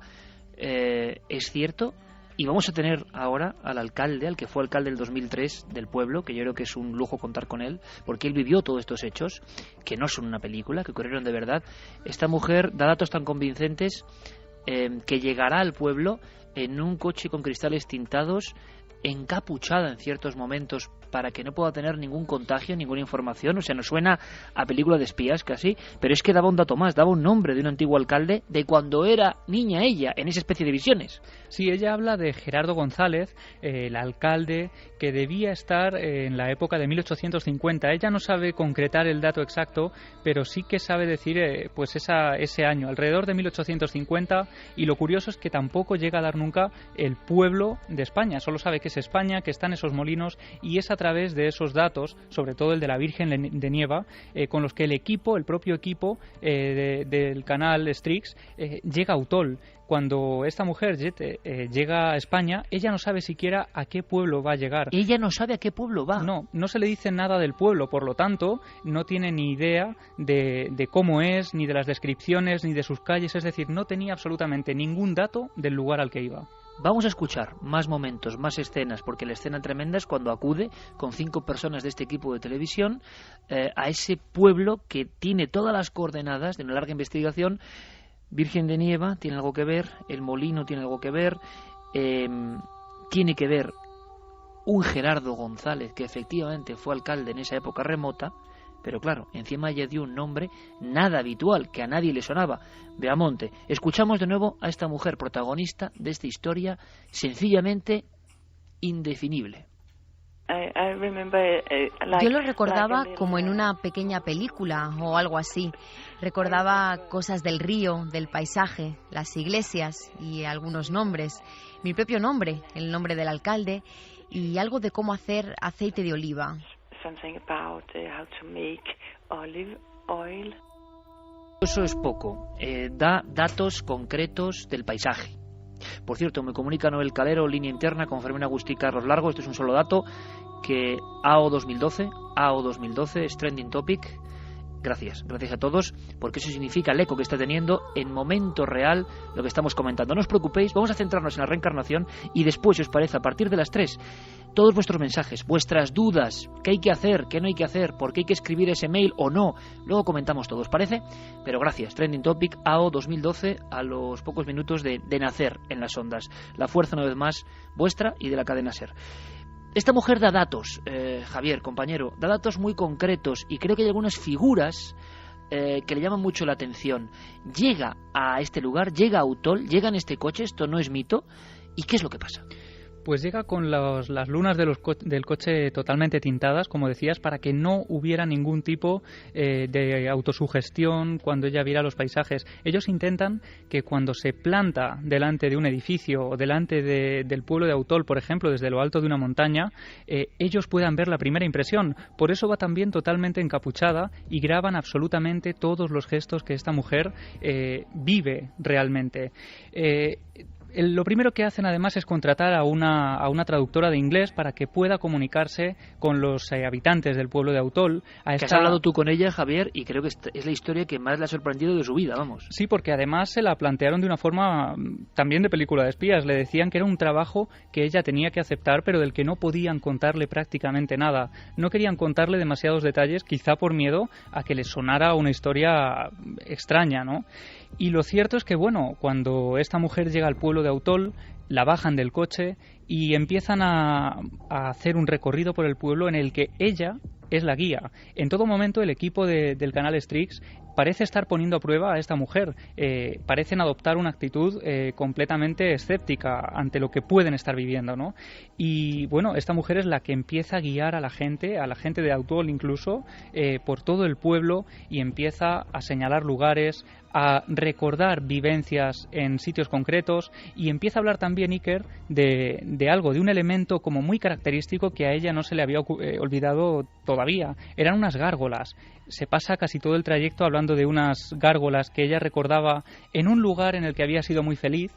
S1: Es cierto, y vamos a tener ahora al alcalde, al que fue alcalde del 2003 del pueblo, que yo creo que es un lujo contar con él, porque él vivió todos estos hechos, que no son una película, que ocurrieron de verdad. Esta mujer da datos tan convincentes que llegará al pueblo en un coche con cristales tintados, encapuchada en ciertos momentos para que no pueda tener ningún contagio, ninguna información. O sea, nos suena a película de espías casi, pero es que daba un dato más, daba un nombre de un antiguo alcalde de cuando era niña ella, en esa especie de visiones.
S12: Sí, ella habla de Gerardo González, el alcalde que debía estar en la época de 1850. Ella no sabe concretar el dato exacto, pero sí que sabe decir ese año, alrededor de 1850, y lo curioso es que tampoco llega a dar nunca el pueblo de España, solo sabe que es España, que están esos molinos, y es a través de esos datos, sobre todo el de la Virgen de Nieva, con los que el propio equipo del canal Strix llega a Autol. Cuando esta mujer llega a España, ella no sabe siquiera a qué pueblo va a llegar.
S1: Ella no sabe a qué pueblo va.
S12: No se le dice nada del pueblo, por lo tanto, no tiene ni idea de cómo es, ni de las descripciones, ni de sus calles, es decir, no tenía absolutamente ningún dato del lugar al que iba.
S1: Vamos a escuchar más momentos, más escenas, porque la escena tremenda es cuando acude con 5 personas de este equipo de televisión a ese pueblo que tiene todas las coordenadas de una larga investigación. Virgen de Nieva tiene algo que ver, el molino tiene algo que ver, tiene que ver un Gerardo González que efectivamente fue alcalde en esa época remota, pero claro, encima ella dio un nombre nada habitual, que a nadie le sonaba, Beamonte. Escuchamos de nuevo a esta mujer protagonista de esta historia sencillamente indefinible.
S10: Yo lo recordaba como en una pequeña película o algo así. Recordaba cosas del río, del paisaje, las iglesias y algunos nombres. Mi propio nombre, el nombre del alcalde y algo de cómo hacer aceite de oliva.
S1: Eso es poco. Da datos concretos del paisaje. Por cierto, me comunica Noel Calero, línea interna, con Fermín Agustí y Carlos Largo. Esto es un solo dato, que AO 2012 es trending topic. Gracias a todos, porque eso significa el eco que está teniendo en momento real lo que estamos comentando. No os preocupéis, vamos a centrarnos en la reencarnación y después, si os parece, a partir de las 3, todos vuestros mensajes, vuestras dudas, qué hay que hacer, qué no hay que hacer, por qué hay que escribir ese mail o no. Luego comentamos todo, ¿os parece? Pero gracias, trending topic AO 2012 a los pocos minutos de nacer en las ondas. La fuerza, una vez más, vuestra y de la cadena SER. Esta mujer da datos, Javier, compañero, da datos muy concretos y creo que hay algunas figuras que le llaman mucho la atención. Llega a este lugar, llega a Autol, llega en este coche, esto no es mito, ¿y qué es lo que pasa?
S12: Pues llega con las lunas del coche totalmente tintadas, como decías, para que no hubiera ningún tipo de autosugestión cuando ella viera los paisajes. Ellos intentan que cuando se planta delante de un edificio o delante del pueblo de Autol, por ejemplo, desde lo alto de una montaña, ellos puedan ver la primera impresión. Por eso va también totalmente encapuchada y graban absolutamente todos los gestos que esta mujer vive realmente. Lo primero que hacen además es contratar a una traductora de inglés para que pueda comunicarse con los habitantes del pueblo de Autol.
S1: Que has hablado tú con ella, Javier, y creo que es la historia que más le ha sorprendido de su vida, vamos.
S12: Sí, porque además se la plantearon de una forma también de película de espías. Le decían que era un trabajo que ella tenía que aceptar, pero del que no podían contarle prácticamente nada. No querían contarle demasiados detalles, quizá por miedo a que le sonara una historia extraña, ¿no? Y lo cierto es que, bueno, cuando esta mujer llega al pueblo de Autol, la bajan del coche y empiezan a hacer un recorrido por el pueblo en el que ella es la guía. En todo momento el equipo del canal Strix parece estar poniendo a prueba a esta mujer. Parecen adoptar una actitud completamente escéptica ante lo que pueden estar viviendo, ¿no? Y bueno, esta mujer es la que empieza a guiar a la gente de Autol incluso, por todo el pueblo, y empieza a señalar lugares, a recordar vivencias en sitios concretos, y empieza a hablar también Iker de algo, de un elemento como muy característico que a ella no se le había olvidado todavía. Eran unas gárgolas. Se pasa casi todo el trayecto hablando de unas gárgolas que ella recordaba en un lugar en el que había sido muy feliz,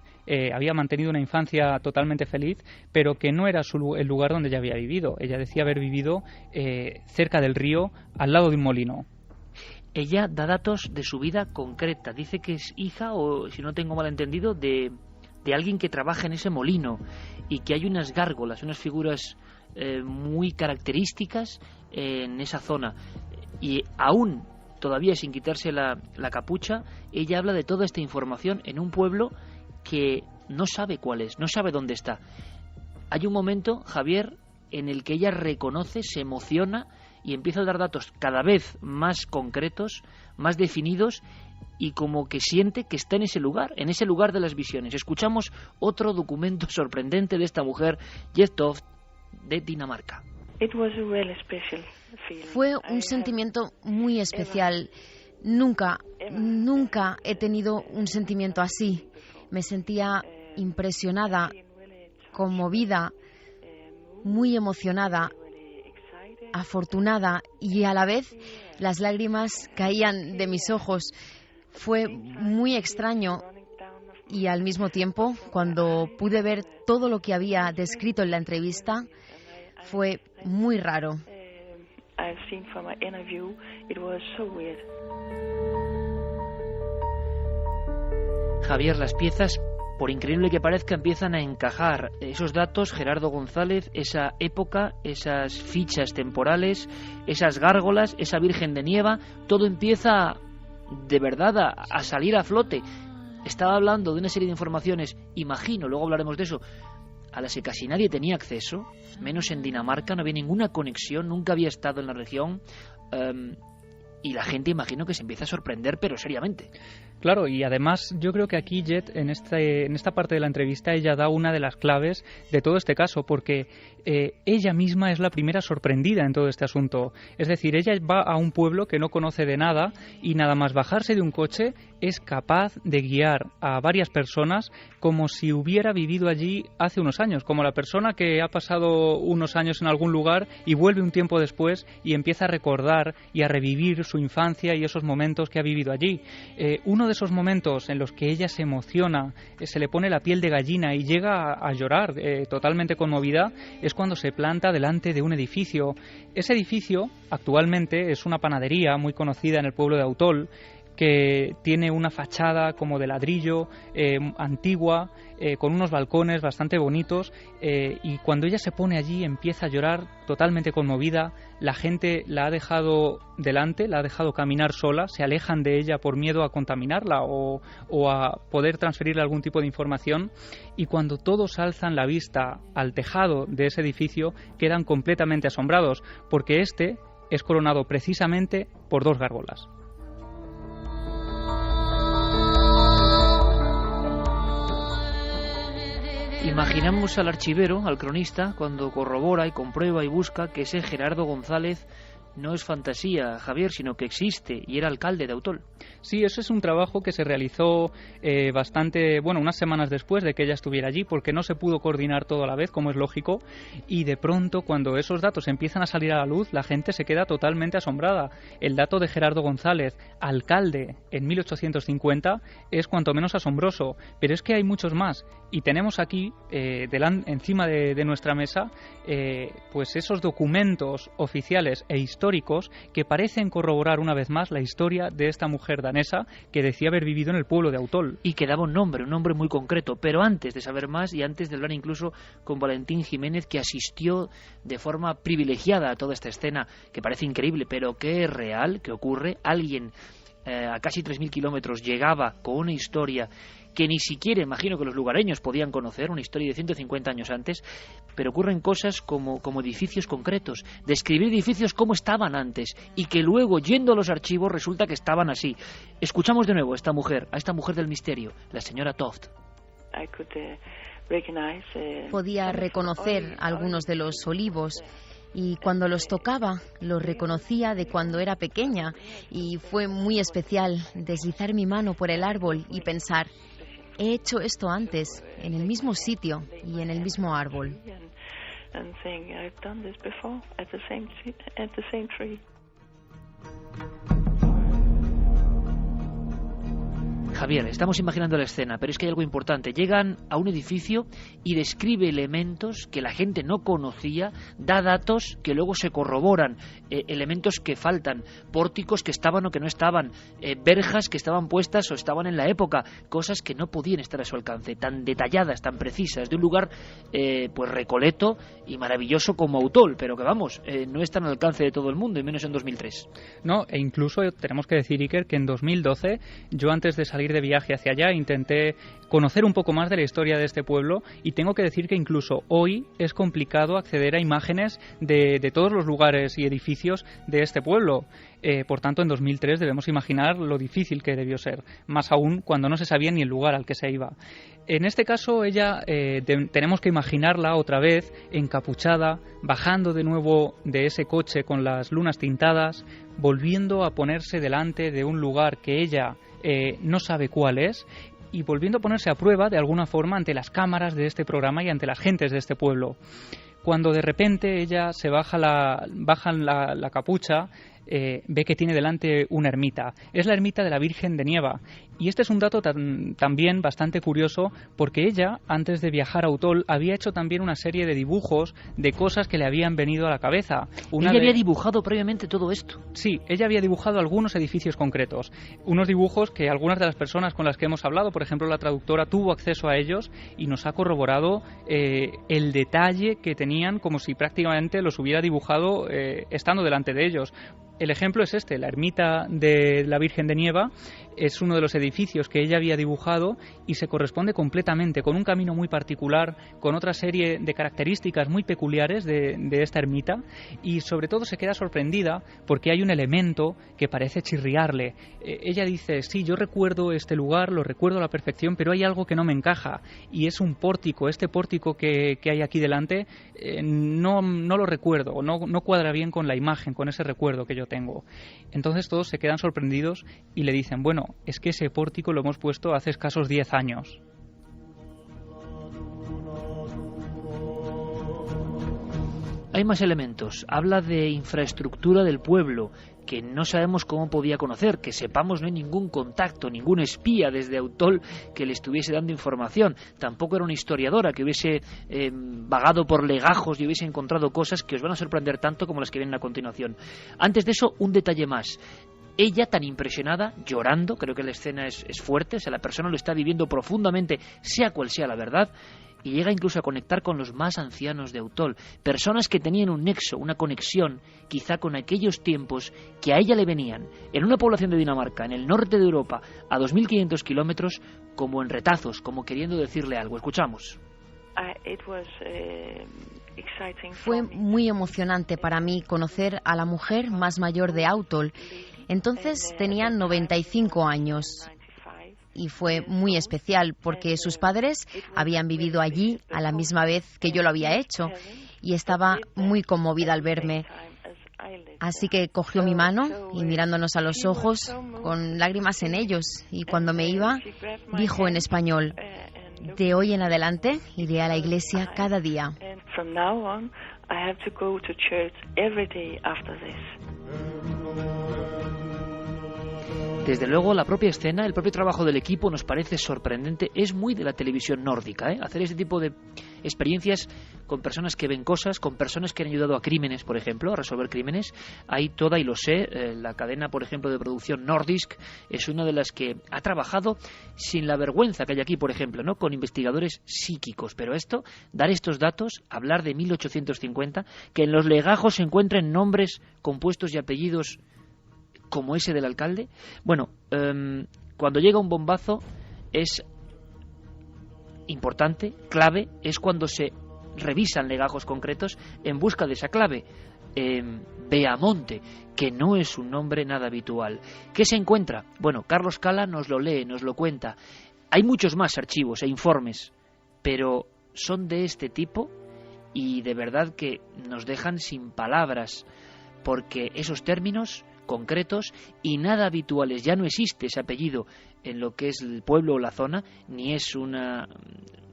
S12: había mantenido una infancia totalmente feliz, pero que no era el lugar donde ella había vivido. Ella decía haber vivido cerca del río, al lado de un molino.
S1: Ella da datos de su vida concreta. Dice que es hija, o si no tengo mal entendido, de alguien que trabaja en ese molino, y que hay unas gárgolas, unas figuras muy características en esa zona. Y aún todavía sin quitarse la capucha, ella habla de toda esta información en un pueblo que no sabe cuál es, no sabe dónde está. Hay un momento, Javier, en el que ella reconoce, se emociona y empieza a dar datos cada vez más concretos, más definidos, y como que siente que está en ese lugar de las visiones. Escuchamos otro documento sorprendente de esta mujer, Jettoft, de Dinamarca.
S10: Fue un sentimiento muy especial. Nunca he tenido un sentimiento así. Me sentía impresionada, conmovida, muy emocionada, afortunada, y a la vez las lágrimas caían de mis ojos. Fue muy extraño, y al mismo tiempo, cuando pude ver todo lo que había descrito en la entrevista, fue muy raro.
S1: Javier, las piezas, por increíble que parezca, empiezan a encajar. Esos datos, Gerardo González, esa época, esas fichas temporales, esas gárgolas, esa Virgen de Nieva, todo empieza de verdad a salir a flote. Estaba hablando de una serie de informaciones, imagino, luego hablaremos de eso, a las que casi nadie tenía acceso, menos en Dinamarca, no había ninguna conexión, nunca había estado en la región, y la gente, imagino, que se empieza a sorprender, pero seriamente.
S12: Claro, y además yo creo que aquí Jet, en esta parte de la entrevista, ella da una de las claves de todo este caso, porque ella misma es la primera sorprendida en todo este asunto. Es decir, ella va a un pueblo que no conoce de nada, y nada más bajarse de un coche es capaz de guiar a varias personas como si hubiera vivido allí hace unos años, como la persona que ha pasado unos años en algún lugar y vuelve un tiempo después y empieza a recordar y a revivir su infancia y esos momentos que ha vivido allí. Uno de esos momentos en los que ella se emociona, se le pone la piel de gallina y llega a llorar totalmente conmovida, es cuando se planta delante de un edificio. Ese edificio actualmente es una panadería muy conocida en el pueblo de Autol, que tiene una fachada como de ladrillo, antigua, con unos balcones bastante bonitos, y cuando ella se pone allí empieza a llorar totalmente conmovida. La gente la ha dejado delante, la ha dejado caminar sola, se alejan de ella por miedo a contaminarla o a poder transferirle algún tipo de información, y cuando todos alzan la vista al tejado de ese edificio quedan completamente asombrados, porque este es coronado precisamente por dos gárgolas.
S1: Imaginamos al archivero, al cronista, cuando corrobora y comprueba y busca que ese Gerardo González no es fantasía, Javier, sino que existe y era alcalde de Autol.
S12: Sí, eso es un trabajo que se realizó unas semanas después de que ella estuviera allí, porque no se pudo coordinar todo a la vez, como es lógico, y de pronto, cuando esos datos empiezan a salir a la luz, la gente se queda totalmente asombrada. El dato de Gerardo González, alcalde en 1850, es cuanto menos asombroso, pero es que hay muchos más, y tenemos aquí, encima de nuestra mesa, pues esos documentos oficiales e históricos que parecen corroborar una vez más la historia de esta mujer danesa que decía haber vivido en el pueblo de Autol.
S1: Y que daba un nombre muy concreto. Pero antes de saber más y antes de hablar incluso con Valentín Jiménez, que asistió de forma privilegiada a toda esta escena, que parece increíble, pero que es real, que ocurre, alguien a casi 3.000 kilómetros llegaba con una historia que ni siquiera imagino que los lugareños podían conocer, una historia de 150 años antes, pero ocurren cosas como edificios concretos, describir edificios como estaban antes y que luego, yendo a los archivos, resulta que estaban así. Escuchamos de nuevo a esta mujer del misterio, la señora Toft.
S10: Podía reconocer algunos de los olivos y cuando los tocaba los reconocía de cuando era pequeña y fue muy especial deslizar mi mano por el árbol y pensar: he hecho esto antes, en el mismo sitio y en el mismo árbol.
S1: Javier, estamos imaginando la escena, pero es que hay algo importante. Llegan a un edificio y describe elementos que la gente no conocía, da datos que luego se corroboran, elementos que faltan, pórticos que estaban o que no estaban, verjas que estaban puestas o estaban en la época, cosas que no podían estar a su alcance, tan detalladas, tan precisas, de un lugar pues recoleto y maravilloso como Autol, pero que vamos, no está al alcance de todo el mundo, y menos en 2003.
S12: No, e incluso tenemos que decir, Iker, que en 2012, yo antes de salir de viaje hacia allá intenté conocer un poco más de la historia de este pueblo y tengo que decir que incluso hoy es complicado acceder a imágenes de todos los lugares y edificios de este pueblo. Por tanto, en 2003 debemos imaginar lo difícil que debió ser, más aún cuando no se sabía ni el lugar al que se iba. En este caso, ella tenemos que imaginarla otra vez encapuchada, bajando de nuevo de ese coche con las lunas tintadas, volviendo a ponerse delante de un lugar que ella no sabe cuál es, y volviendo a ponerse a prueba de alguna forma ante las cámaras de este programa y ante las gentes de este pueblo. Cuando de repente ella se baja la capucha, ve que tiene delante una ermita. Es la ermita de la Virgen de Nieva. Y este es un dato también bastante curioso, porque ella, antes de viajar a Autol, había hecho también una serie de dibujos de cosas que le habían venido a la cabeza.
S1: ¿Ella había dibujado previamente todo esto?
S12: Sí, ella había dibujado algunos edificios concretos. Unos dibujos que algunas de las personas con las que hemos hablado, por ejemplo la traductora, tuvo acceso a ellos y nos ha corroborado el detalle que tenían, como si prácticamente los hubiera dibujado estando delante de ellos. El ejemplo es este, la ermita de la Virgen de Nieva es uno de los edificios que ella había dibujado y se corresponde completamente con un camino muy particular, con otra serie de características muy peculiares de esta ermita, y sobre todo se queda sorprendida porque hay un elemento que parece chirriarle. Ella dice: sí, yo recuerdo este lugar, lo recuerdo a la perfección, pero hay algo que no me encaja y es un pórtico. Este pórtico que hay aquí delante no lo recuerdo, no cuadra bien con la imagen, con ese recuerdo que yo tengo. Entonces todos se quedan sorprendidos y le dicen: bueno, es que ese pórtico lo hemos puesto hace escasos 10 años.
S1: Hay más elementos. Habla de infraestructura del pueblo, que no sabemos cómo podía conocer, que sepamos no hay ningún contacto, ningún espía desde Autol que le estuviese dando información. Tampoco era una historiadora que hubiese vagado por legajos y hubiese encontrado cosas que os van a sorprender tanto como las que vienen a continuación. Antes de eso, un detalle más. Ella, tan impresionada, llorando, creo que la escena es fuerte, o sea, la persona lo está viviendo profundamente, sea cual sea la verdad, y llega incluso a conectar con los más ancianos de Autol, personas que tenían un nexo, una conexión, quizá con aquellos tiempos que a ella le venían, en una población de Dinamarca, en el norte de Europa, a 2.500 kilómetros, como en retazos, como queriendo decirle algo. Escuchamos.
S10: Fue muy emocionante para mí conocer a la mujer más mayor de Autol. Entonces tenía 95 años. y fue muy especial porque sus padres habían vivido allí a la misma vez que yo lo había hecho y estaba muy conmovida al verme. Así que cogió mi mano y mirándonos a los ojos, con lágrimas en ellos, y cuando me iba, dijo en español: de hoy en adelante iré a la iglesia cada día.
S1: Desde luego, la propia escena, el propio trabajo del equipo nos parece sorprendente. Es muy de la televisión nórdica, hacer este tipo de experiencias con personas que ven cosas, con personas que han ayudado a crímenes, por ejemplo, a resolver crímenes. Hay toda, y lo sé, la cadena, por ejemplo, de producción Nordisk es una de las que ha trabajado sin la vergüenza que hay aquí, por ejemplo, ¿no?, con investigadores psíquicos. Pero esto, dar estos datos, hablar de 1850, que en los legajos se encuentren nombres compuestos y apellidos como ese del alcalde. Bueno, cuando llega un bombazo es importante, clave, es cuando se revisan legajos concretos en busca de esa clave. Beamonte, que no es un nombre nada habitual. ¿Qué se encuentra? Bueno, Carlos Cala nos lo lee, nos lo cuenta. Hay muchos más archivos e informes, pero son de este tipo y de verdad que nos dejan sin palabras, porque esos términos concretos y nada habituales, ya no existe ese apellido en lo que es el pueblo o la zona, ni es una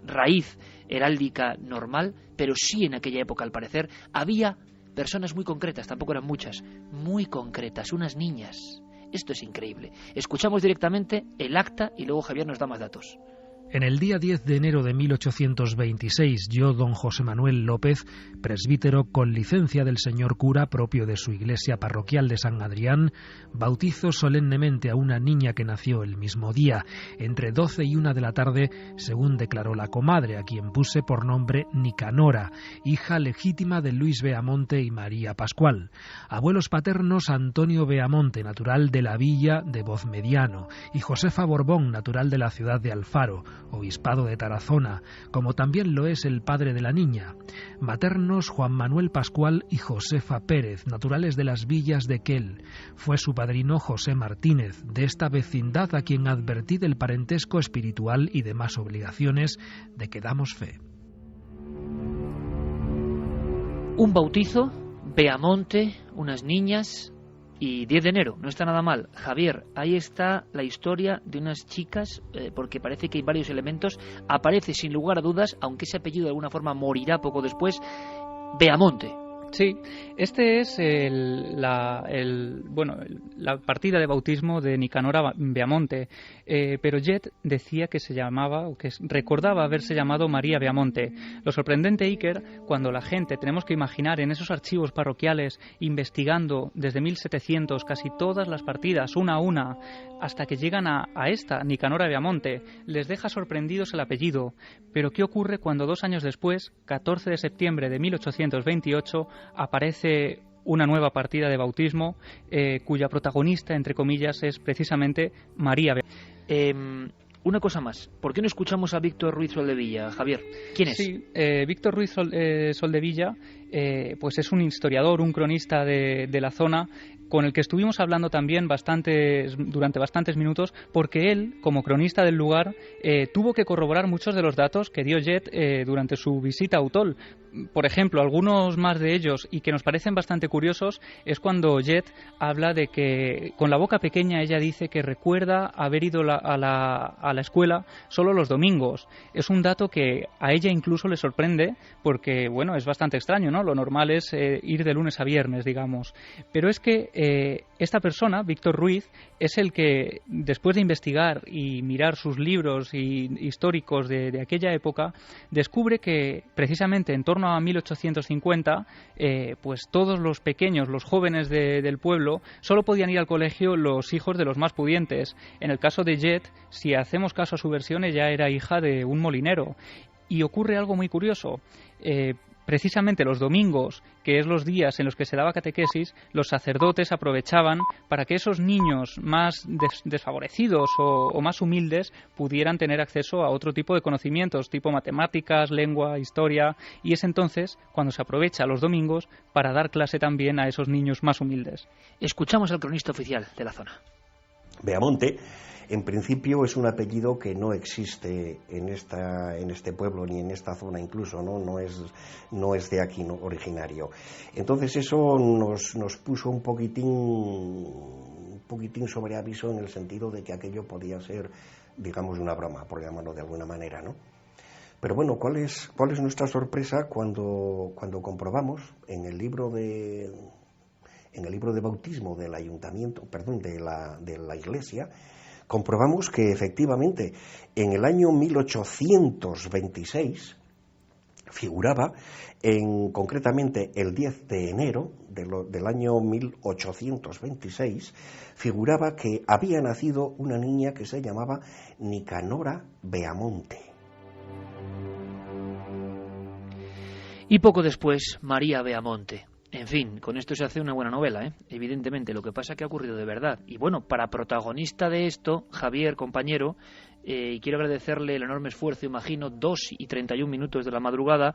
S1: raíz heráldica normal, pero sí en aquella época, al parecer, había personas muy concretas, tampoco eran muchas, muy concretas, unas niñas. Esto es increíble. Escuchamos directamente el acta y luego Javier nos da más datos.
S13: En el día 10 de enero de 1826, yo, don José Manuel López, presbítero con licencia del señor cura propio de su iglesia parroquial de San Adrián, bautizo solemnemente a una niña que nació el mismo día, entre 12 y 1 de la tarde, según declaró la comadre, a quien puse por nombre Nicanora, hija legítima de Luis Beamonte y María Pascual. Abuelos paternos: Antonio Beamonte, natural de la villa de Vozmediano, y Josefa Borbón, natural de la ciudad de Alfaro, obispado de Tarazona, como también lo es el padre de la niña. Maternos: Juan Manuel Pascual y Josefa Pérez, naturales de las villas de Quel. Fue su padrino José Martínez, de esta vecindad a quien advertí del parentesco espiritual y demás obligaciones de que damos fe.
S1: Un bautizo, Beamonte, unas niñas y 10 de enero, no está nada mal. Javier, ahí está la historia de unas chicas, porque parece que hay varios elementos. Aparece sin lugar a dudas, aunque ese apellido de alguna forma morirá poco después, Beamonte.
S12: Sí, este es la partida de bautismo de Nicanora Beamonte, pero Jet decía que se llamaba, o que recordaba haberse llamado María Beamonte. Lo sorprendente, Iker, cuando la gente, tenemos que imaginar en esos archivos parroquiales, investigando desde 1700 casi todas las partidas, una a una, hasta que llegan a esta, Nicanora Beamonte, les deja sorprendidos el apellido. Pero ¿qué ocurre cuando 2 años después, 14 de septiembre de 1828, aparece una nueva partida de bautismo cuya protagonista, entre comillas, es precisamente María Beamonte?
S1: Una cosa más, ¿por qué no escuchamos a Víctor Ruiz Soldevilla, Javier? ¿Quién es?
S12: Sí, Víctor Ruiz Soldevilla pues es un historiador, un cronista de la zona, con el que estuvimos hablando también durante bastantes minutos, porque él, como cronista del lugar, tuvo que corroborar muchos de los datos que dio Jet durante su visita a Utol. Por ejemplo, algunos más de ellos, y que nos parecen bastante curiosos, es cuando Jet habla de que, con la boca pequeña, ella dice que recuerda haber ido a la escuela solo los domingos. Es un dato que a ella incluso le sorprende, porque, bueno, es bastante extraño, ¿no? Lo normal es ir de lunes a viernes, digamos. Pero es que esta persona, Víctor Ruiz, es el que, después de investigar y mirar sus libros históricos de aquella época, descubre que precisamente en torno a 1850, pues todos los pequeños, los jóvenes del pueblo, solo podían ir al colegio los hijos de los más pudientes. En el caso de Jet, si hacemos caso a su versión, ella era hija de un molinero. Y ocurre algo muy curioso. Precisamente los domingos, que es los días en los que se daba catequesis, los sacerdotes aprovechaban para que esos niños más desfavorecidos o más humildes pudieran tener acceso a otro tipo de conocimientos, tipo matemáticas, lengua, historia, y es entonces cuando se aprovecha los domingos para dar clase también a esos niños más humildes.
S1: Escuchamos al cronista oficial de la zona.
S14: Beamonte, en principio, es un apellido que no existe en este pueblo ni en esta zona incluso, no es de aquí, ¿no?, originario. Entonces eso nos puso un poquitín sobre aviso, en el sentido de que aquello podía ser, digamos, una broma, por llamarlo de alguna manera, ¿no? Pero bueno, ¿cuál es nuestra sorpresa cuando comprobamos en el libro de bautismo del ayuntamiento, de la iglesia, comprobamos que efectivamente en el año 1826 figuraba, concretamente el 10 de enero del año 1826, figuraba que había nacido una niña que se llamaba Nicanora Beamonte.
S1: Y poco después, María Beamonte. En fin, con esto se hace una buena novela, ¿eh? Evidentemente, lo que pasa es que ha ocurrido de verdad. Y bueno, para protagonista de esto, Javier, compañero, y quiero agradecerle el enorme esfuerzo, imagino, 2:31 de la madrugada.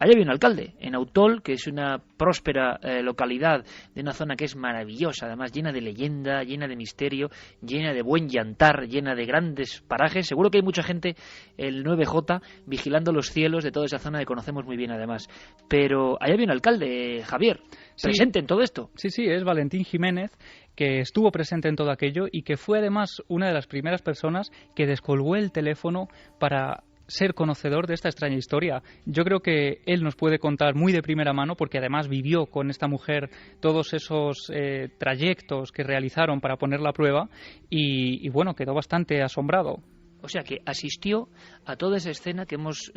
S1: Allá había un alcalde, en Autol, que es una próspera localidad de una zona que es maravillosa, además llena de leyenda, llena de misterio, llena de buen llantar, llena de grandes parajes. Seguro que hay mucha gente, el 9J, vigilando los cielos de toda esa zona que conocemos muy bien además. Pero allá había un alcalde, Javier, presente en todo esto.
S12: Sí, es Valentín Jiménez, que estuvo presente en todo aquello y que fue además una de las primeras personas que descolgó el teléfono para ser conocedor de esta extraña historia. Yo creo que él nos puede contar muy de primera mano, porque además vivió con esta mujer todos esos trayectos que realizaron para ponerla a prueba y bueno, quedó bastante asombrado.
S1: O sea que asistió a toda esa escena que hemos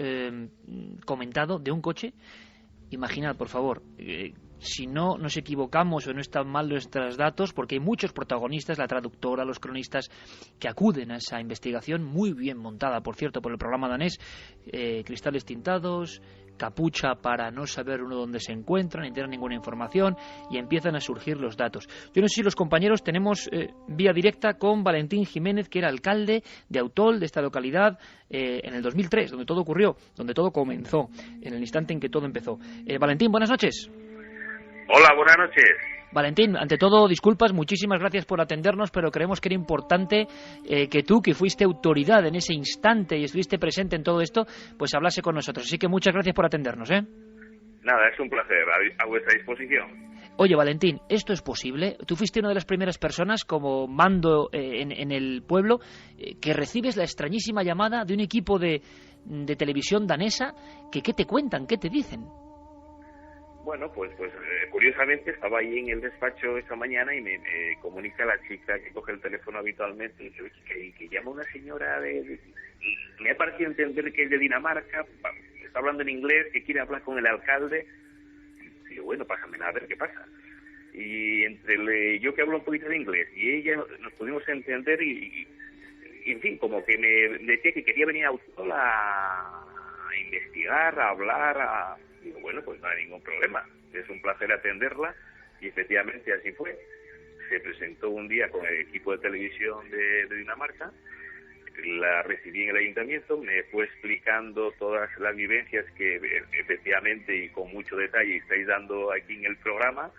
S1: comentado de un coche. Imaginad, por favor, si no nos equivocamos o no están mal nuestros datos, porque hay muchos protagonistas, la traductora, los cronistas, que acuden a esa investigación, muy bien montada, por cierto, por el programa danés, cristales tintados, capucha para no saber uno dónde se encuentran, ni tener ninguna información, y empiezan a surgir los datos. Yo no sé si los compañeros tenemos vía directa con Valentín Jiménez, que era alcalde de Autol, de esta localidad, en el 2003, donde todo ocurrió, donde todo comenzó, en el instante en que todo empezó. Valentín, buenas noches.
S15: Hola, buenas noches.
S1: Valentín, ante todo, disculpas, muchísimas gracias por atendernos, pero creemos que era importante que tú, que fuiste autoridad en ese instante y estuviste presente en todo esto, pues hablase con nosotros. Así que muchas gracias por atendernos, ¿eh?
S15: Nada, es un placer, a vuestra disposición.
S1: Oye, Valentín, ¿esto es posible? Tú fuiste una de las primeras personas, como mando en el pueblo, que recibes la extrañísima llamada de un equipo de televisión danesa, que ¿qué te cuentan? ¿Qué te dicen?
S15: Bueno, pues curiosamente estaba ahí en el despacho esta mañana y me comunica la chica que coge el teléfono habitualmente y dice que llama una señora me ha parecido entender que es de Dinamarca, está hablando en inglés, que quiere hablar con el alcalde. Y digo, bueno, pásamela a ver qué pasa. Y entre yo que hablo un poquito de inglés y ella nos pudimos entender y en fin, como que me decía que quería venir a Autol a investigar, a hablar, Digo, bueno, pues no hay ningún problema. Es un placer atenderla y efectivamente así fue. Se presentó un día con el equipo de televisión de Dinamarca, la recibí en el ayuntamiento, me fue explicando todas las vivencias que efectivamente y con mucho detalle estáis dando aquí en el programa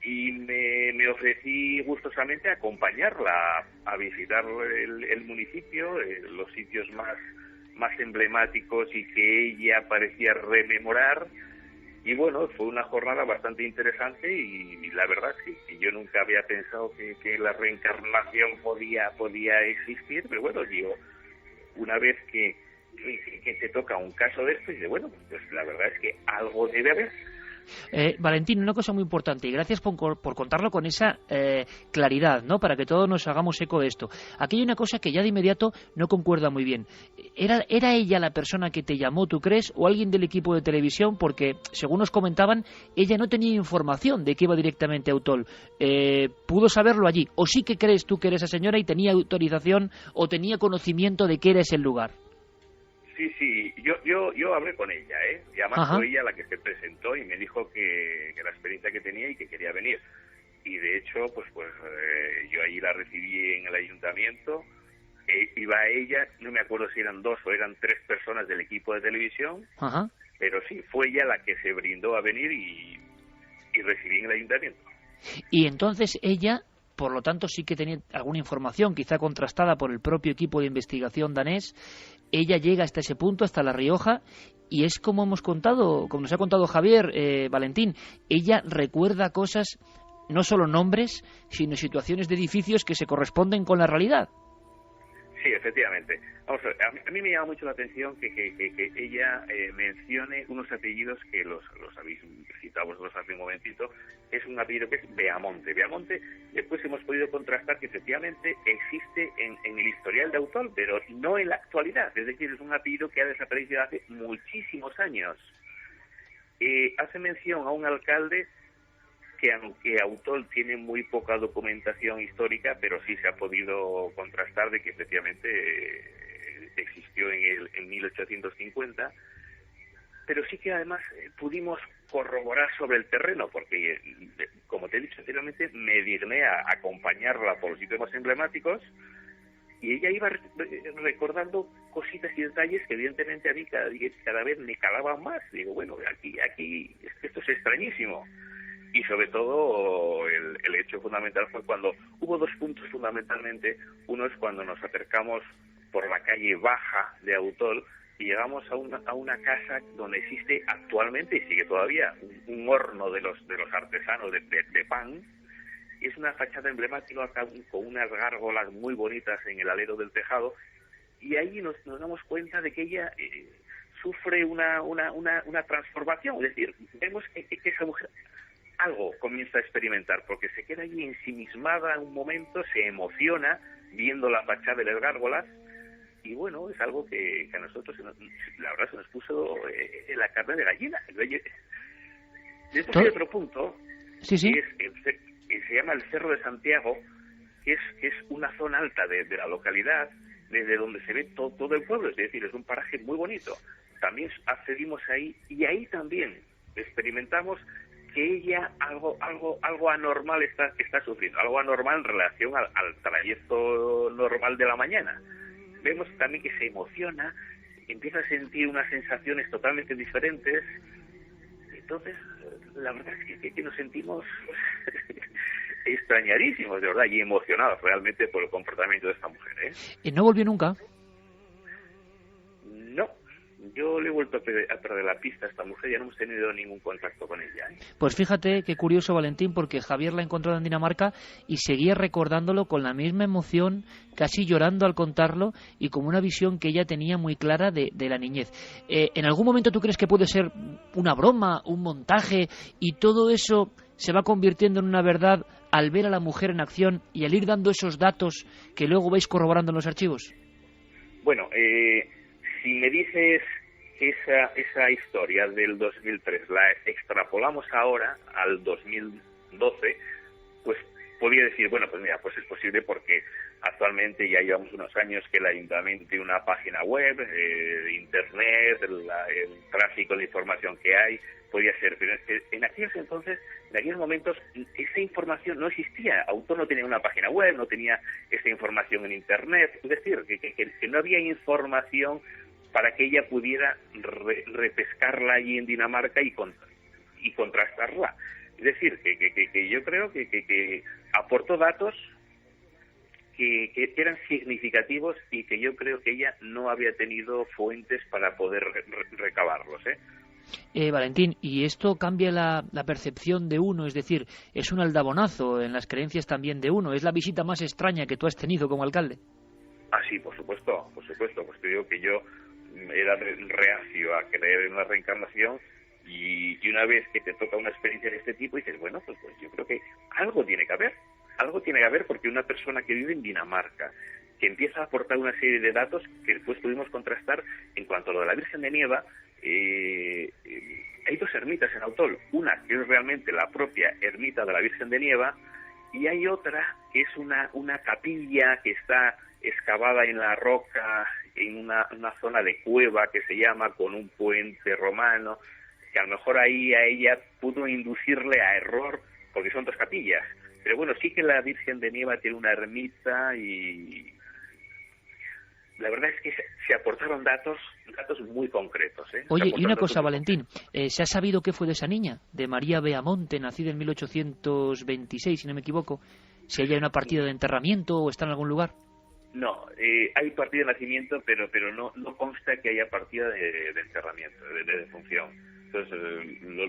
S15: y me ofrecí gustosamente a acompañarla a visitar el municipio, los sitios más emblemáticos y que ella parecía rememorar. Y bueno, fue una jornada bastante interesante y la verdad es que yo nunca había pensado que la reencarnación podía existir, pero bueno, digo, una vez que te toca un caso de esto, y dice, bueno, pues la verdad es que algo debe haber.
S1: Valentín, una cosa muy importante, y gracias por contarlo con esa claridad, ¿no? Para que todos nos hagamos eco de esto. Aquí hay una cosa que ya de inmediato no concuerda muy bien. ¿Era ella la persona que te llamó, tú crees, o alguien del equipo de televisión? Porque, según nos comentaban, ella no tenía información de que iba directamente a Autol. ¿Pudo saberlo allí? ¿O sí que crees tú que era esa señora y tenía autorización o tenía conocimiento de que era ese lugar?
S15: Sí, yo hablé con ella, y además fue ella la que se presentó y me dijo que la experiencia que tenía y que quería venir. Y de hecho, pues yo allí la recibí en el ayuntamiento, iba ella, no me acuerdo si eran 2 o eran 3 personas del equipo de televisión, pero sí, fue ella la que se brindó a venir y recibí en el ayuntamiento.
S1: Y entonces ella por lo tanto sí que tenía alguna información, quizá contrastada por el propio equipo de investigación danés. Ella llega hasta ese punto, hasta La Rioja, y es como hemos contado, como nos ha contado Javier, Valentín, ella recuerda cosas, no solo nombres, sino situaciones de edificios que se corresponden con la realidad.
S15: Sí, efectivamente. Vamos a ver, a mí me llama mucho la atención que ella mencione unos apellidos que los habéis citado vosotros hace un momentito. Es un apellido que es Beamonte. Beamonte, después hemos podido contrastar que efectivamente existe en el historial de Autol, pero no en la actualidad. Es decir, es un apellido que ha desaparecido hace muchísimos años. Hace mención a un alcalde que, aunque Autol tiene muy poca documentación histórica, pero sí se ha podido contrastar de que efectivamente existió en 1850, pero sí que además pudimos corroborar sobre el terreno, porque, como te he dicho anteriormente, me digné a acompañarla por los sitios más emblemáticos, y ella iba recordando cositas y detalles que evidentemente a mí cada vez me calaban más. Digo, bueno, aquí esto es extrañísimo. Y sobre todo el hecho fundamental fue cuando hubo dos puntos fundamentalmente. Uno es cuando nos acercamos por la calle baja de Autol y llegamos a una casa donde existe actualmente y sigue todavía un horno de los artesanos de pan. Y es una fachada emblemática con unas gárgolas muy bonitas en el alero del tejado. Y ahí nos damos cuenta de que ella sufre una transformación. Es decir, vemos que esa mujer algo comienza a experimentar, porque se queda allí ensimismada en un momento, se emociona viendo la fachada de las gárgolas, y bueno, es algo que a nosotros, la verdad, se nos puso la carne de gallina. Después hay otro punto,
S1: sí.
S15: que se llama el Cerro de Santiago, que es una zona alta de la localidad, desde donde se ve todo el pueblo, es decir, es un paraje muy bonito. También accedimos ahí, y ahí también experimentamos que ella algo anormal está sufriendo, algo anormal en relación al trayecto normal de la mañana. Vemos también que se emociona, empieza a sentir unas sensaciones totalmente diferentes. Entonces, la verdad es que nos sentimos extrañadísimos, de verdad, y emocionados realmente por el comportamiento de esta mujer.
S1: ¿Y no volvió nunca?
S15: No. Yo le he vuelto a perder la pista a esta mujer, ya no hemos tenido ningún contacto con ella.
S1: Pues fíjate qué curioso, Valentín, porque Javier la ha encontrado en Dinamarca y seguía recordándolo con la misma emoción, casi llorando al contarlo, y como una visión que ella tenía muy clara de la niñez. ¿En algún momento tú crees que puede ser una broma, un montaje, y todo eso se va convirtiendo en una verdad al ver a la mujer en acción y al ir dando esos datos que luego vais corroborando en los archivos?
S15: Bueno, si me dices que esa historia del 2003 la extrapolamos ahora al 2012, pues podría decir, bueno, pues mira, pues es posible porque actualmente ya llevamos unos años que el ayuntamiento tiene una página web, internet, el tráfico de información que hay, podría ser, pero es que en aquellos entonces, en aquellos momentos, esa información no existía. Autol no tenía una página web, no tenía esa información en internet, es decir, que no había información para que ella pudiera repescarla allí en Dinamarca y contrastarla. Es decir, que yo creo que aportó datos que eran significativos y que yo creo que ella no había tenido fuentes para poder recabarlos.
S1: Valentín, ¿y esto cambia la percepción de uno? Es decir, ¿es un aldabonazo en las creencias también de uno? ¿Es la visita más extraña que tú has tenido como alcalde?
S15: Ah, sí, por supuesto. Pues te digo que yo era reacio a creer en una reencarnación y una vez que te toca una experiencia de este tipo dices, bueno, pues yo creo que algo tiene que haber porque una persona que vive en Dinamarca, que empieza a aportar una serie de datos que después pudimos contrastar en cuanto a lo de la Virgen de Nieva. Hay dos ermitas en Autol, una que es realmente la propia ermita de la Virgen de Nieva y hay otra que es una capilla que está excavada en la roca, en una zona de cueva que se llama, con un puente romano, que a lo mejor ahí a ella pudo inducirle a error, porque son dos capillas. Pero bueno, sí que la Virgen de Nieva tiene una ermita y la verdad es que se aportaron datos muy concretos.
S1: Oye, y una cosa, Valentín, ¿se ha sabido qué fue de esa niña, de María Beamonte, nacida en 1826, si no me equivoco? si hay una partida de enterramiento o está en algún lugar.
S15: No, hay partida de nacimiento, pero no consta que haya partida de enterramiento, de defunción. Entonces,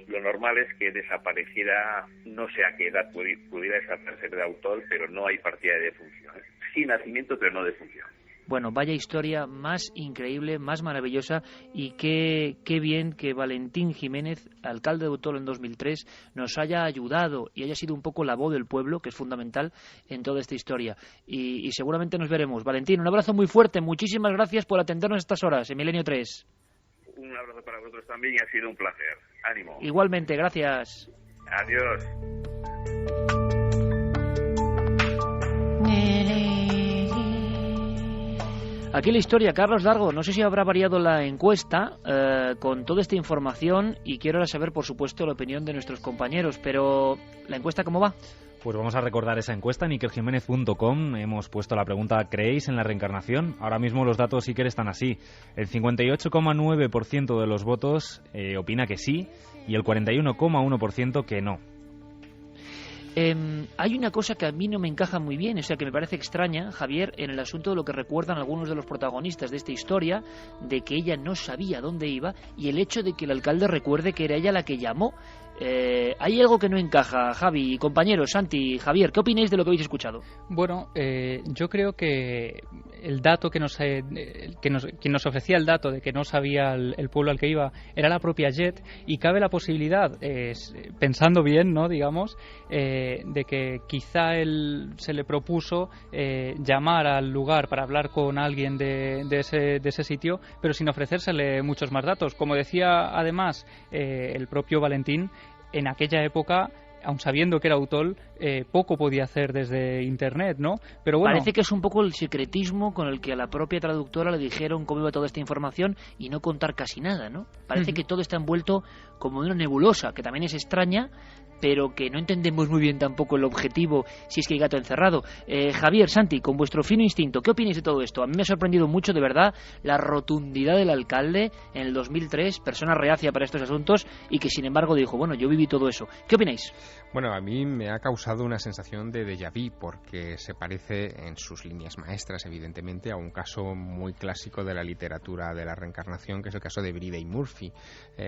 S15: lo normal es que desapareciera, no sé a qué edad pudiera desaparecer de autor, pero no hay partida de defunción. Sí nacimiento, pero no defunción.
S1: Bueno, vaya historia más increíble, más maravillosa, y qué bien que Valentín Jiménez, alcalde de Utol en 2003, nos haya ayudado y haya sido un poco la voz del pueblo, que es fundamental en toda esta historia. Y seguramente nos veremos. Valentín, un abrazo muy fuerte, muchísimas gracias por atendernos estas horas en Milenio 3.
S15: Un abrazo para vosotros también y ha sido un placer. Ánimo.
S1: Igualmente, gracias.
S15: Adiós.
S1: Aquí la historia, Carlos Dargo. No sé si habrá variado la encuesta con toda esta información, y quiero ahora saber, por supuesto, la opinión de nuestros compañeros. Pero, ¿la encuesta cómo va?
S3: Pues vamos a recordar esa encuesta en ikerjimenez.com. Hemos puesto la pregunta: ¿creéis en la reencarnación? Ahora mismo los datos Iker están así. El 58,9% de los votos opina que sí y el 41,1% que no.
S1: Hay una cosa que a mí no me encaja muy bien, o sea, que me parece extraña, Javier, en el asunto de lo que recuerdan algunos de los protagonistas de esta historia, de que ella no sabía dónde iba, y el hecho de que el alcalde recuerde que era ella la que llamó. Hay algo que no encaja, Javi, compañeros, Santi, Javier, ¿qué opináis de lo que habéis escuchado?
S12: Bueno, yo creo que el dato quien nos ofrecía el dato de que no sabía el pueblo al que iba era la propia Jet, y cabe la posibilidad, pensando bien, ¿no?, digamos, de que quizá él se le propuso llamar al lugar para hablar con alguien de ese sitio, pero sin ofrecérsele muchos más datos. Como decía además el propio Valentín, en aquella época, aun sabiendo que era Utol, poco podía hacer desde Internet, ¿no? Pero bueno,
S1: parece que es un poco el secretismo con el que a la propia traductora le dijeron cómo iba toda esta información y no contar casi nada, ¿no? Parece que todo está envuelto como en una nebulosa, que también es extraña, pero que no entendemos muy bien tampoco el objetivo, si es que hay gato encerrado. Javier, Santi, con vuestro fino instinto, ¿qué opináis de todo esto? A mí me ha sorprendido mucho, de verdad, la rotundidad del alcalde en el 2003, persona reacia para estos asuntos, y que sin embargo dijo, bueno, yo viví todo eso. ¿Qué opináis?
S4: Bueno, a mí me ha causado una sensación de déjà vu, porque se parece en sus líneas maestras, evidentemente, a un caso muy clásico de la literatura de la reencarnación, que es el caso de Bridey Murphy.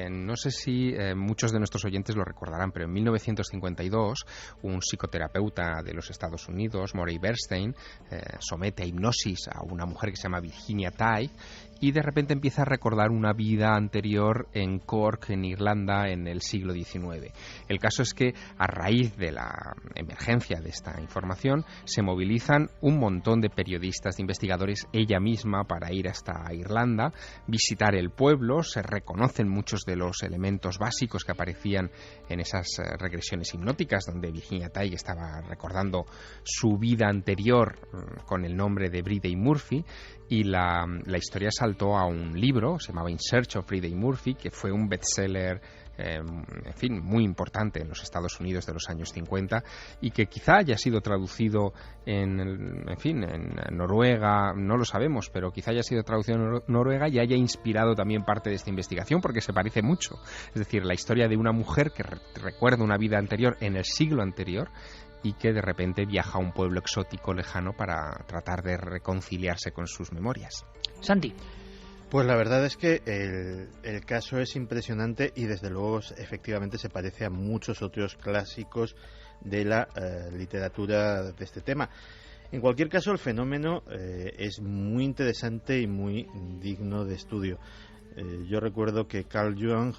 S4: No sé si muchos de nuestros oyentes lo recordarán, pero en 1952 un psicoterapeuta de los Estados Unidos, Morey Bernstein, somete a hipnosis a una mujer que se llama Virginia Tighe, y de repente empieza a recordar una vida anterior en Cork, en Irlanda, en el siglo XIX. El caso es que, a raíz de la emergencia de esta información, se movilizan un montón de periodistas, de investigadores, ella misma, para ir hasta Irlanda, visitar el pueblo. Se reconocen muchos de los elementos básicos que aparecían en esas regresiones hipnóticas, donde Virginia Tighe estaba recordando su vida anterior con el nombre de Bridey Murphy, y la historia saltó a un libro, se llamaba In Search of Bridey Murphy, que fue un bestseller, en fin, muy importante en los Estados Unidos de los años 50, y que quizá haya sido traducido en Noruega, no lo sabemos, pero quizá haya sido traducido en Noruega y haya inspirado también parte de esta investigación, porque se parece mucho. Es decir, la historia de una mujer que recuerda una vida anterior en el siglo anterior, y que de repente viaja a un pueblo exótico lejano para tratar de reconciliarse con sus memorias.
S1: Santi.
S5: Pues la verdad es que el caso es impresionante, y desde luego efectivamente se parece a muchos otros clásicos de la literatura de este tema. En cualquier caso, el fenómeno es muy interesante y muy digno de estudio. Yo recuerdo que Carl Jung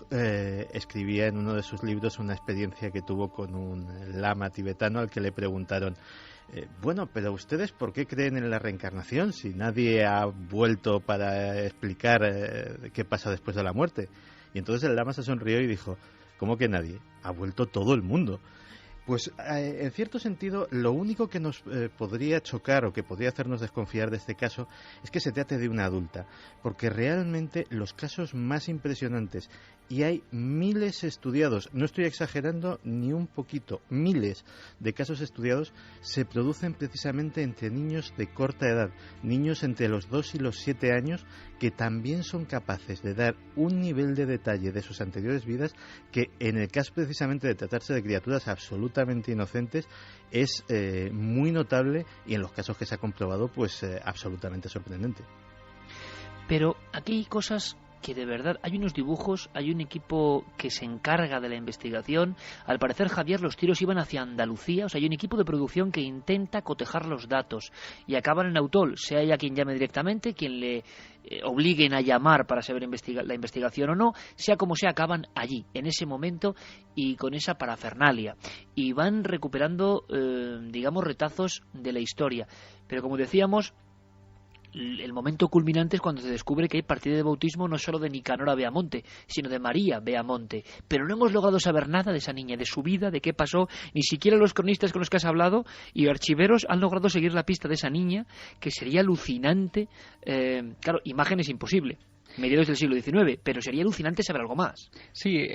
S5: escribía en uno de sus libros una experiencia que tuvo con un lama tibetano al que le preguntaron, bueno, pero ¿ustedes por qué creen en la reencarnación si nadie ha vuelto para explicar qué pasa después de la muerte? Y entonces el lama se sonrió y dijo, ¿cómo que nadie? Ha vuelto todo el mundo. Pues en cierto sentido, lo único que nos podría chocar o que podría hacernos desconfiar de este caso es que se trate de una adulta, porque realmente los casos más impresionantes y hay miles estudiados, no estoy exagerando ni un poquito, miles de casos estudiados se producen precisamente entre niños de corta edad, niños entre los 2 y los 7 años, que también son capaces de dar un nivel de detalle de sus anteriores vidas que, en el caso precisamente de tratarse de criaturas absolutamente inocentes, es muy notable, y en los casos que se ha comprobado, pues absolutamente sorprendente.
S1: Pero aquí hay cosas que de verdad, hay unos dibujos, hay un equipo que se encarga de la investigación. Al parecer, Javier, los tiros iban hacia Andalucía, o sea, hay un equipo de producción que intenta cotejar los datos y acaban en Autol, sea ella quien llame directamente, quien le obliguen a llamar para saber la investigación o no, sea como sea, acaban allí, en ese momento y con esa parafernalia. Y van recuperando, digamos, retazos de la historia. Pero como decíamos, el momento culminante es cuando se descubre que hay partida de bautismo no solo de Nicanora Beamonte, sino de María Beamonte. Pero no hemos logrado saber nada de esa niña, de su vida, de qué pasó. Ni siquiera los cronistas con los que has hablado y archiveros han logrado seguir la pista de esa niña, que sería alucinante. Claro, imagen es imposible, mediados del siglo XIX, pero sería alucinante saber algo más.
S12: Sí,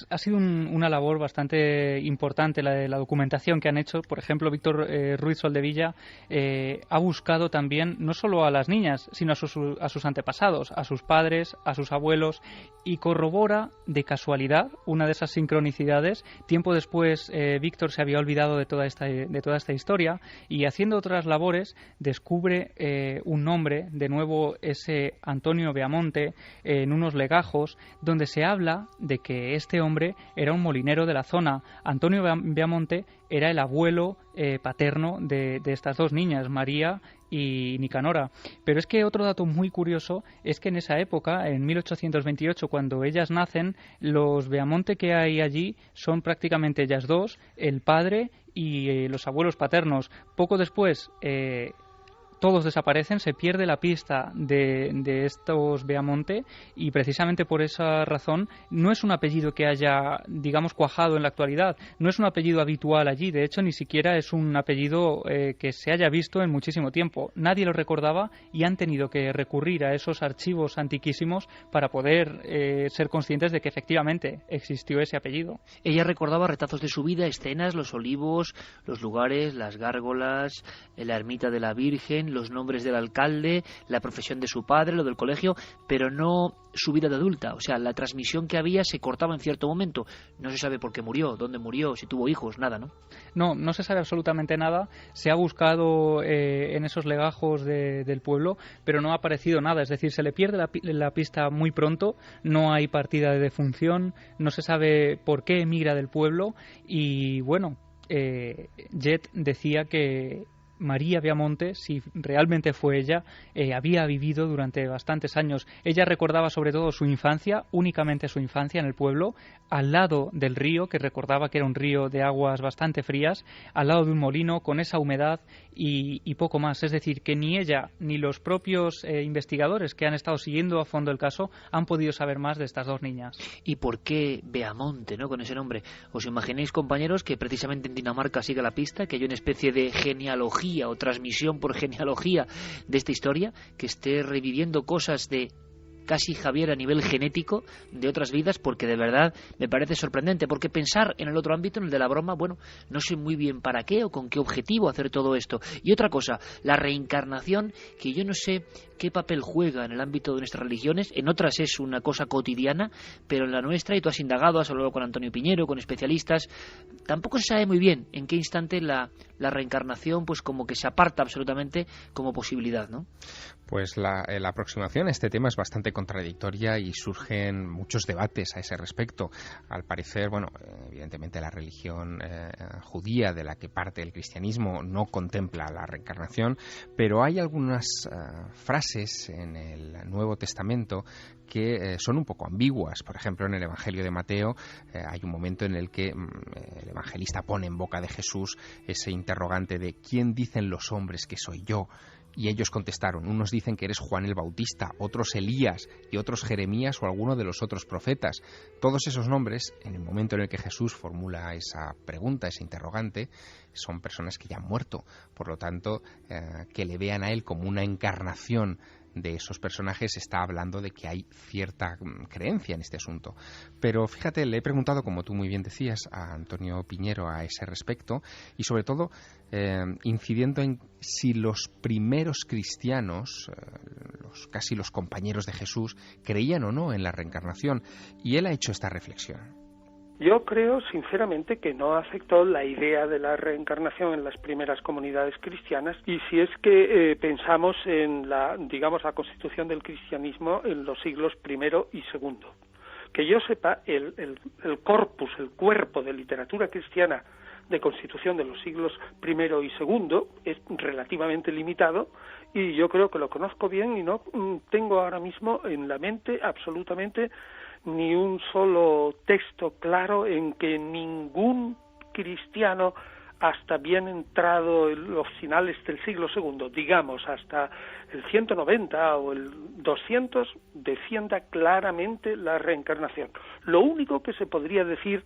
S12: ha sido una labor bastante importante la de la documentación que han hecho. Por ejemplo, Víctor Ruiz Soldevilla ha buscado también no solo a las niñas, sino a sus antepasados, a sus padres, a sus abuelos, y corrobora de casualidad una de esas sincronicidades. Tiempo después, Víctor se había olvidado de toda esta historia, y haciendo otras labores descubre un nombre, de nuevo ese Antonio Beamonte, en unos legajos donde se habla de que este hombre era un molinero de la zona. Antonio Beamonte era el abuelo paterno de estas dos niñas, María y Nicanora. Pero es que otro dato muy curioso es que en esa época, en 1828, cuando ellas nacen, los Beamonte que hay allí son prácticamente ellas dos, el padre y los abuelos paternos. Poco después todos desaparecen, se pierde la pista de estos Beamonte, y precisamente por esa razón no es un apellido que haya, digamos, cuajado en la actualidad, no es un apellido habitual allí, de hecho ni siquiera es un apellido que se haya visto en muchísimo tiempo. Nadie lo recordaba y han tenido que recurrir a esos archivos antiquísimos para poder ser conscientes de que efectivamente existió ese apellido.
S1: Ella recordaba retazos de su vida, escenas, los olivos, los lugares, las gárgolas, la ermita de la Virgen, los nombres del alcalde, la profesión de su padre, lo del colegio, pero no su vida de adulta. O sea, la transmisión que había se cortaba en cierto momento. No se sabe por qué murió, dónde murió, si tuvo hijos, nada, ¿no?
S12: No se sabe absolutamente nada. Se ha buscado en esos legajos del pueblo, pero no ha aparecido nada. Es decir, se le pierde la pista muy pronto, no hay partida de defunción, no se sabe por qué emigra del pueblo, y bueno, Jet decía que María Beamonte, si realmente fue ella, había vivido durante bastantes años. Ella recordaba sobre todo su infancia, únicamente su infancia en el pueblo, al lado del río, que recordaba que era un río de aguas bastante frías, al lado de un molino, con esa humedad y poco más. Es decir, que ni ella ni los propios investigadores que han estado siguiendo a fondo el caso han podido saber más de estas dos niñas.
S1: ¿Y por qué Beamonte, no, con ese nombre? ¿Os imagináis, compañeros, que precisamente en Dinamarca siga la pista, que hay una especie de genealogía o transmisión por genealogía de esta historia, que esté reviviendo cosas de casi Javier a nivel genético de otras vidas? Porque de verdad me parece sorprendente, porque pensar en el otro ámbito, en el de la broma, bueno, no sé muy bien para qué o con qué objetivo hacer todo esto. Y otra cosa, la reencarnación, que yo no sé qué papel juega en el ámbito de nuestras religiones. En otras es una cosa cotidiana, pero en la nuestra, y tú has indagado, has hablado con Antonio Piñero, con especialistas, tampoco se sabe muy bien en qué instante la reencarnación pues como que se aparta absolutamente como posibilidad, ¿no?
S4: Pues la aproximación a este tema es bastante contradictoria y surgen muchos debates a ese respecto. Al parecer, bueno, evidentemente la religión judía, de la que parte el cristianismo, no contempla la reencarnación, pero hay algunas frases en el Nuevo Testamento que son un poco ambiguas. Por ejemplo, en el Evangelio de Mateo hay un momento en el que el evangelista pone en boca de Jesús ese interrogante de ¿quién dicen los hombres que soy yo? Y ellos contestaron, unos dicen que eres Juan el Bautista, otros Elías y otros Jeremías o alguno de los otros profetas. Todos esos nombres, en el momento en el que Jesús formula esa pregunta, ese interrogante, son personas que ya han muerto. Por lo tanto, que le vean a él como una encarnación de esos personajes está hablando de que hay cierta creencia en este asunto. Pero fíjate, le he preguntado, como tú muy bien decías, a Antonio Piñero a ese respecto, y sobre todo incidiendo en si los primeros cristianos, casi los compañeros de Jesús, creían o no en la reencarnación, y él ha hecho esta reflexión.
S16: Yo creo, sinceramente, que no aceptó la idea de la reencarnación en las primeras comunidades cristianas, y si es que pensamos en la constitución del cristianismo en los siglos I y II. Que yo sepa, el corpus, el cuerpo de literatura cristiana de constitución de los siglos I y II es relativamente limitado, y yo creo que lo conozco bien y no tengo ahora mismo en la mente absolutamente ni un solo texto claro en que ningún cristiano hasta bien entrado en los finales del siglo II, digamos hasta el 190 o el 200, defienda claramente la reencarnación. Lo único que se podría decir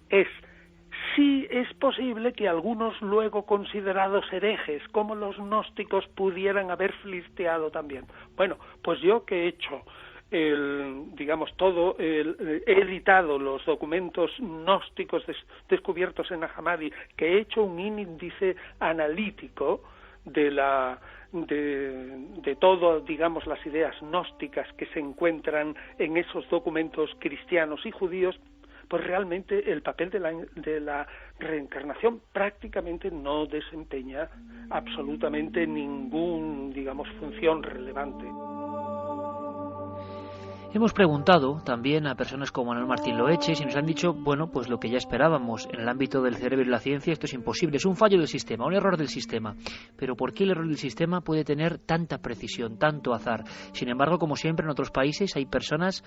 S16: es: sí es posible que algunos luego considerados herejes, como los gnósticos, pudieran haber flirteado también. Bueno, pues yo que he hecho he editado los documentos gnósticos descubiertos en Ahmadi, que he hecho un índice analítico de todo, digamos, las ideas gnósticas que se encuentran en esos documentos cristianos y judíos, pues realmente el papel de la reencarnación prácticamente no desempeña absolutamente ningún, función relevante.
S1: Hemos preguntado también a personas como Manuel Martín Loeches y nos han dicho, pues lo que ya esperábamos. En el ámbito del cerebro y la ciencia esto es imposible, es un fallo del sistema, un error del sistema. Pero ¿por qué el error del sistema puede tener tanta precisión, tanto azar? Sin embargo, como siempre en otros países hay personas,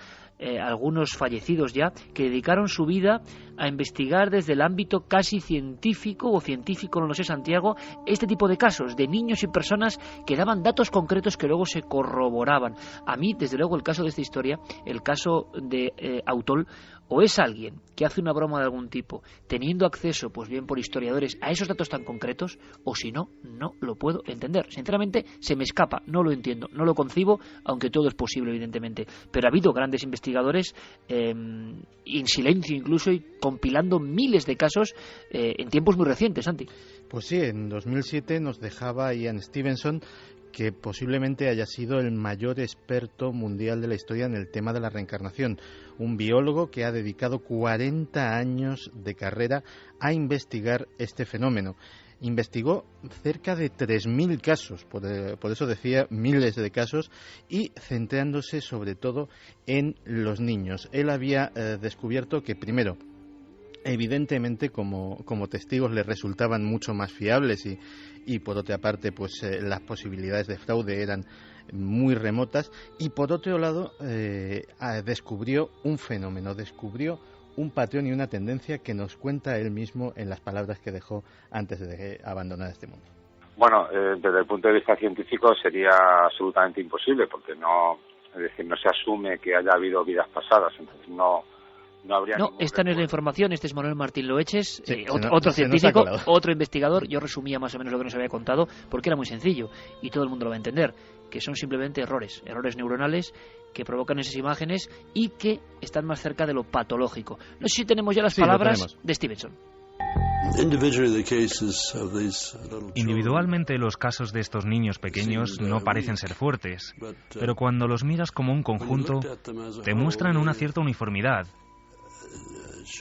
S1: algunos fallecidos ya, que dedicaron su vida a investigar desde el ámbito casi científico o científico, no lo sé, Santiago, este tipo de casos de niños y personas que daban datos concretos que luego se corroboraban. A mí, desde luego, el caso de esta historia, el caso de Autol, o es alguien que hace una broma de algún tipo, teniendo acceso, pues bien por historiadores, a esos datos tan concretos, o si no, no lo puedo entender. Sinceramente, se me escapa, no lo entiendo, no lo concibo, aunque todo es posible, evidentemente. Pero ha habido grandes investigadores, en silencio incluso, y compilando miles de casos en tiempos muy recientes, Santi.
S5: Pues sí, en 2007 nos dejaba Ian Stevenson, que posiblemente haya sido el mayor experto mundial de la historia en el tema de la reencarnación. Un biólogo que ha dedicado 40 años de carrera a investigar este fenómeno. Investigó cerca de 3.000 casos, por eso decía miles de casos, y centrándose sobre todo en los niños. Él había descubierto que, primero, evidentemente como testigos le resultaban mucho más fiables y por otra parte pues las posibilidades de fraude eran muy remotas, y por otro lado descubrió un fenómeno, descubrió un patrón y una tendencia que nos cuenta él mismo en las palabras que dejó antes de abandonar este mundo.
S17: Bueno, desde el punto de vista científico sería absolutamente imposible, porque no se asume que haya habido vidas pasadas, entonces no habría.
S1: No, esta no es la información, este es Manuel Martín Loeches,
S5: sí,
S1: otro científico, otro investigador. Yo resumía más o menos lo que nos había contado, porque era muy sencillo y todo el mundo lo va a entender, que son simplemente errores neuronales que provocan esas imágenes y que están más cerca de lo patológico. No sé si tenemos ya las palabras de Stevenson.
S3: Individualmente los casos de estos niños pequeños no parecen ser fuertes, pero cuando los miras como un conjunto, te muestran una cierta uniformidad,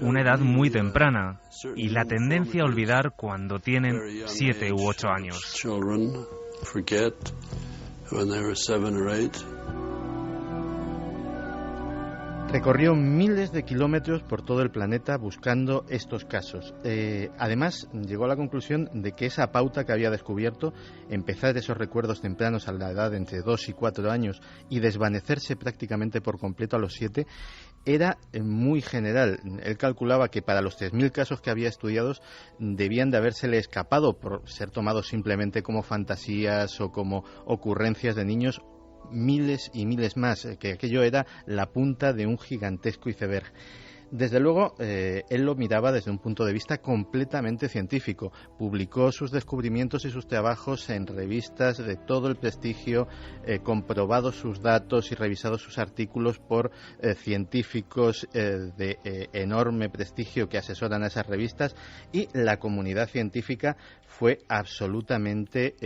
S3: una edad muy temprana y la tendencia a olvidar cuando tienen 7 u 8 años.
S5: Recorrió miles de kilómetros por todo el planeta buscando estos casos. Además, llegó a la conclusión de que esa pauta que había descubierto, empezar esos recuerdos tempranos a la edad de entre 2 y 4 años y desvanecerse prácticamente por completo a los 7, era muy general. Él calculaba que para los 3.000 casos que había estudiados debían de habérsele escapado por ser tomados simplemente como fantasías o como ocurrencias de niños, miles y miles más, que aquello era la punta de un gigantesco iceberg. Desde luego, él lo miraba desde un punto de vista completamente científico. Publicó sus descubrimientos y sus trabajos en revistas de todo el prestigio, comprobado sus datos y revisado sus artículos por científicos de enorme prestigio que asesoran a esas revistas, y la comunidad científica fue absolutamente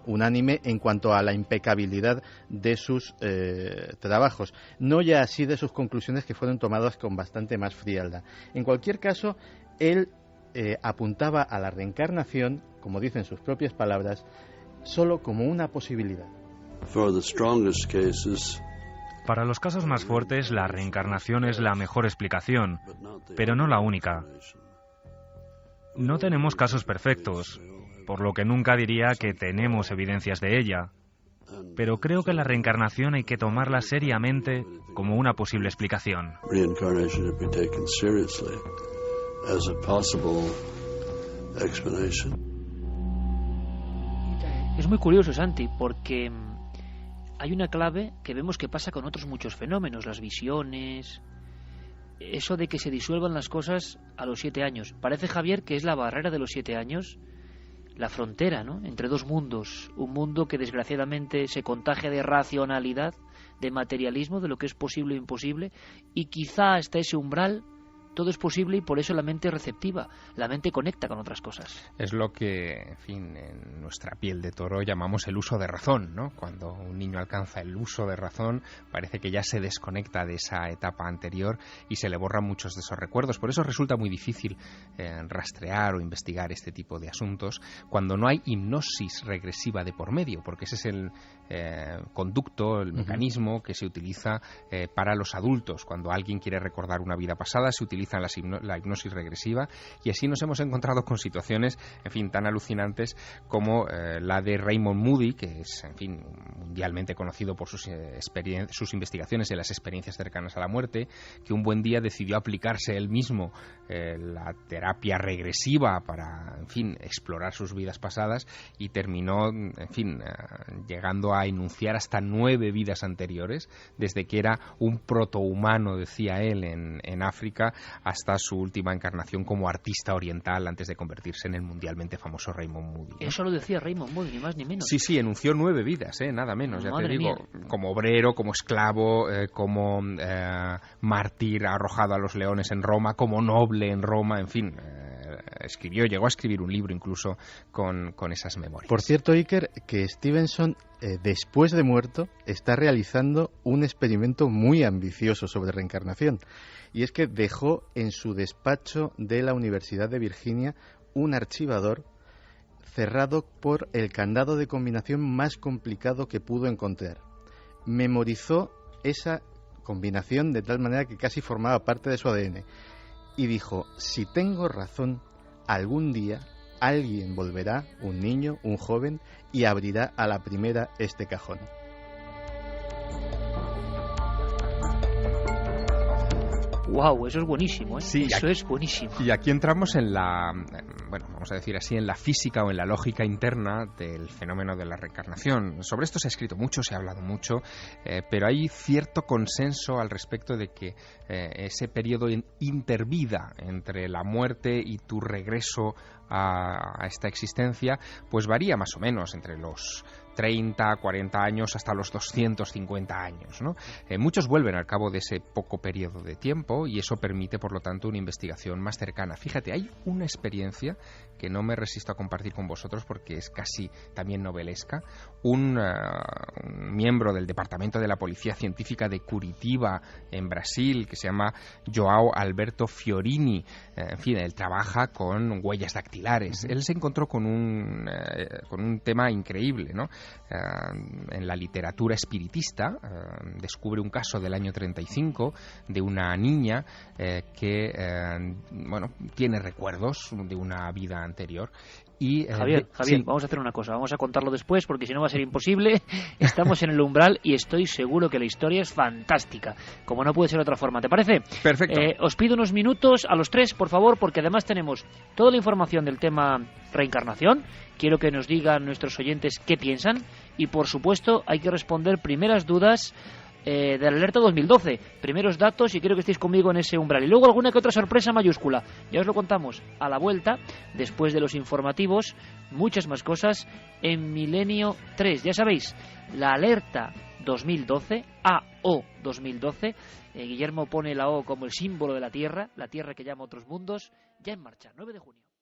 S5: unánime en cuanto a la impecabilidad de sus trabajos. No ya así de sus conclusiones, que fueron tomadas con bastante más frialdad. En cualquier caso, él apuntaba a la reencarnación, como dicen sus propias palabras, solo como una posibilidad.
S3: Para los casos más fuertes, la reencarnación es la mejor explicación, pero no la única. No tenemos casos perfectos, por lo que nunca diría que tenemos evidencias de ella. Pero creo que la reencarnación hay que tomarla seriamente como una posible explicación.
S1: Es muy curioso, Santi, porque hay una clave que vemos que pasa con otros muchos fenómenos, las visiones, eso de que se disuelvan las cosas a los 7 años. Parece, Javier, que es la barrera de los 7 años, la frontera, ¿no?, entre dos mundos, un mundo que desgraciadamente se contagia de racionalidad, de materialismo, de lo que es posible e imposible, y quizá hasta ese umbral todo es posible, y por eso la mente es receptiva, la mente conecta con otras cosas.
S4: Es lo que, en fin, en nuestra piel de toro llamamos el uso de razón, ¿no? Cuando un niño alcanza el uso de razón, parece que ya se desconecta de esa etapa anterior y se le borran muchos de esos recuerdos. Por eso resulta muy difícil rastrear o investigar este tipo de asuntos cuando no hay hipnosis regresiva de por medio, porque ese es el conducto, el mecanismo que se utiliza para los adultos. Cuando alguien quiere recordar una vida pasada, se utiliza la hipnosis regresiva, y así nos hemos encontrado con situaciones, en fin, tan alucinantes como la de Raymond Moody, que es, en fin, mundialmente conocido por sus investigaciones en las experiencias cercanas a la muerte, que un buen día decidió aplicarse él mismo la terapia regresiva para, en fin, explorar sus vidas pasadas, y terminó, en fin, llegando a enunciar hasta 9 vidas anteriores, desde que era un protohumano, decía él, en África, hasta su última encarnación como artista oriental antes de convertirse en el mundialmente famoso Raymond Moody, ¿no?
S1: Eso lo decía Raymond Moody, ni más ni menos.
S4: Sí, enunció 9 vidas, nada menos, ya
S1: Madre
S4: te digo,
S1: mía.
S4: como obrero, como esclavo, como mártir arrojado a los leones en Roma, como noble en Roma, en fin, llegó a escribir un libro incluso con esas memorias.
S5: Por cierto, Iker, que Stevenson, después de muerto, está realizando un experimento muy ambicioso sobre reencarnación. Y es que dejó en su despacho de la Universidad de Virginia un archivador cerrado por el candado de combinación más complicado que pudo encontrar. Memorizó esa combinación de tal manera que casi formaba parte de su ADN. Y dijo, si tengo razón, algún día alguien volverá, un niño, un joven, y abrirá a la primera este cajón.
S1: Wow, eso es buenísimo, ¿eh?
S4: Sí,
S1: Eso es buenísimo.
S4: Y aquí entramos en la, bueno, vamos a decir así, en la física o en la lógica interna del fenómeno de la reencarnación. Sobre esto se ha escrito mucho, se ha hablado mucho, pero hay cierto consenso al respecto de que ese periodo intervida entre la muerte y tu regreso a esta existencia, pues varía más o menos entre los 30, 40 años hasta los 250 años, ¿no? Muchos vuelven al cabo de ese poco periodo de tiempo, y eso permite, por lo tanto, una investigación más cercana. Fíjate, hay una experiencia que no me resisto a compartir con vosotros porque es casi también novelesca. Un miembro del Departamento de la Policía Científica de Curitiba, en Brasil, que se llama João Alberto Fiorini, en fin, él trabaja con huellas dactilares. Él se encontró con un tema increíble, ¿no? En la literatura espiritista descubre un caso del año 35 de una niña que bueno, tiene recuerdos de una vida anterior. Y,
S1: Javier,
S4: sí.
S1: Vamos a hacer una cosa, vamos a contarlo después porque si no va a ser imposible. Estamos en el umbral y estoy seguro que la historia es fantástica, como no puede ser de otra forma. ¿Te parece?
S4: Perfecto.
S1: Os pido unos minutos a los tres, por favor, porque además tenemos toda la información del tema reencarnación. Quiero que nos digan nuestros oyentes qué piensan y, por supuesto, hay que responder primeras dudas de la alerta 2012. Primeros datos y quiero que estéis conmigo en ese umbral. Y luego alguna que otra sorpresa mayúscula. Ya os lo contamos a la vuelta, después de los informativos, muchas más cosas en Milenio 3. Ya sabéis, la alerta 2012, AO 2012. Guillermo pone la O como el símbolo de la Tierra que llama a otros mundos, ya en marcha, 9 de junio.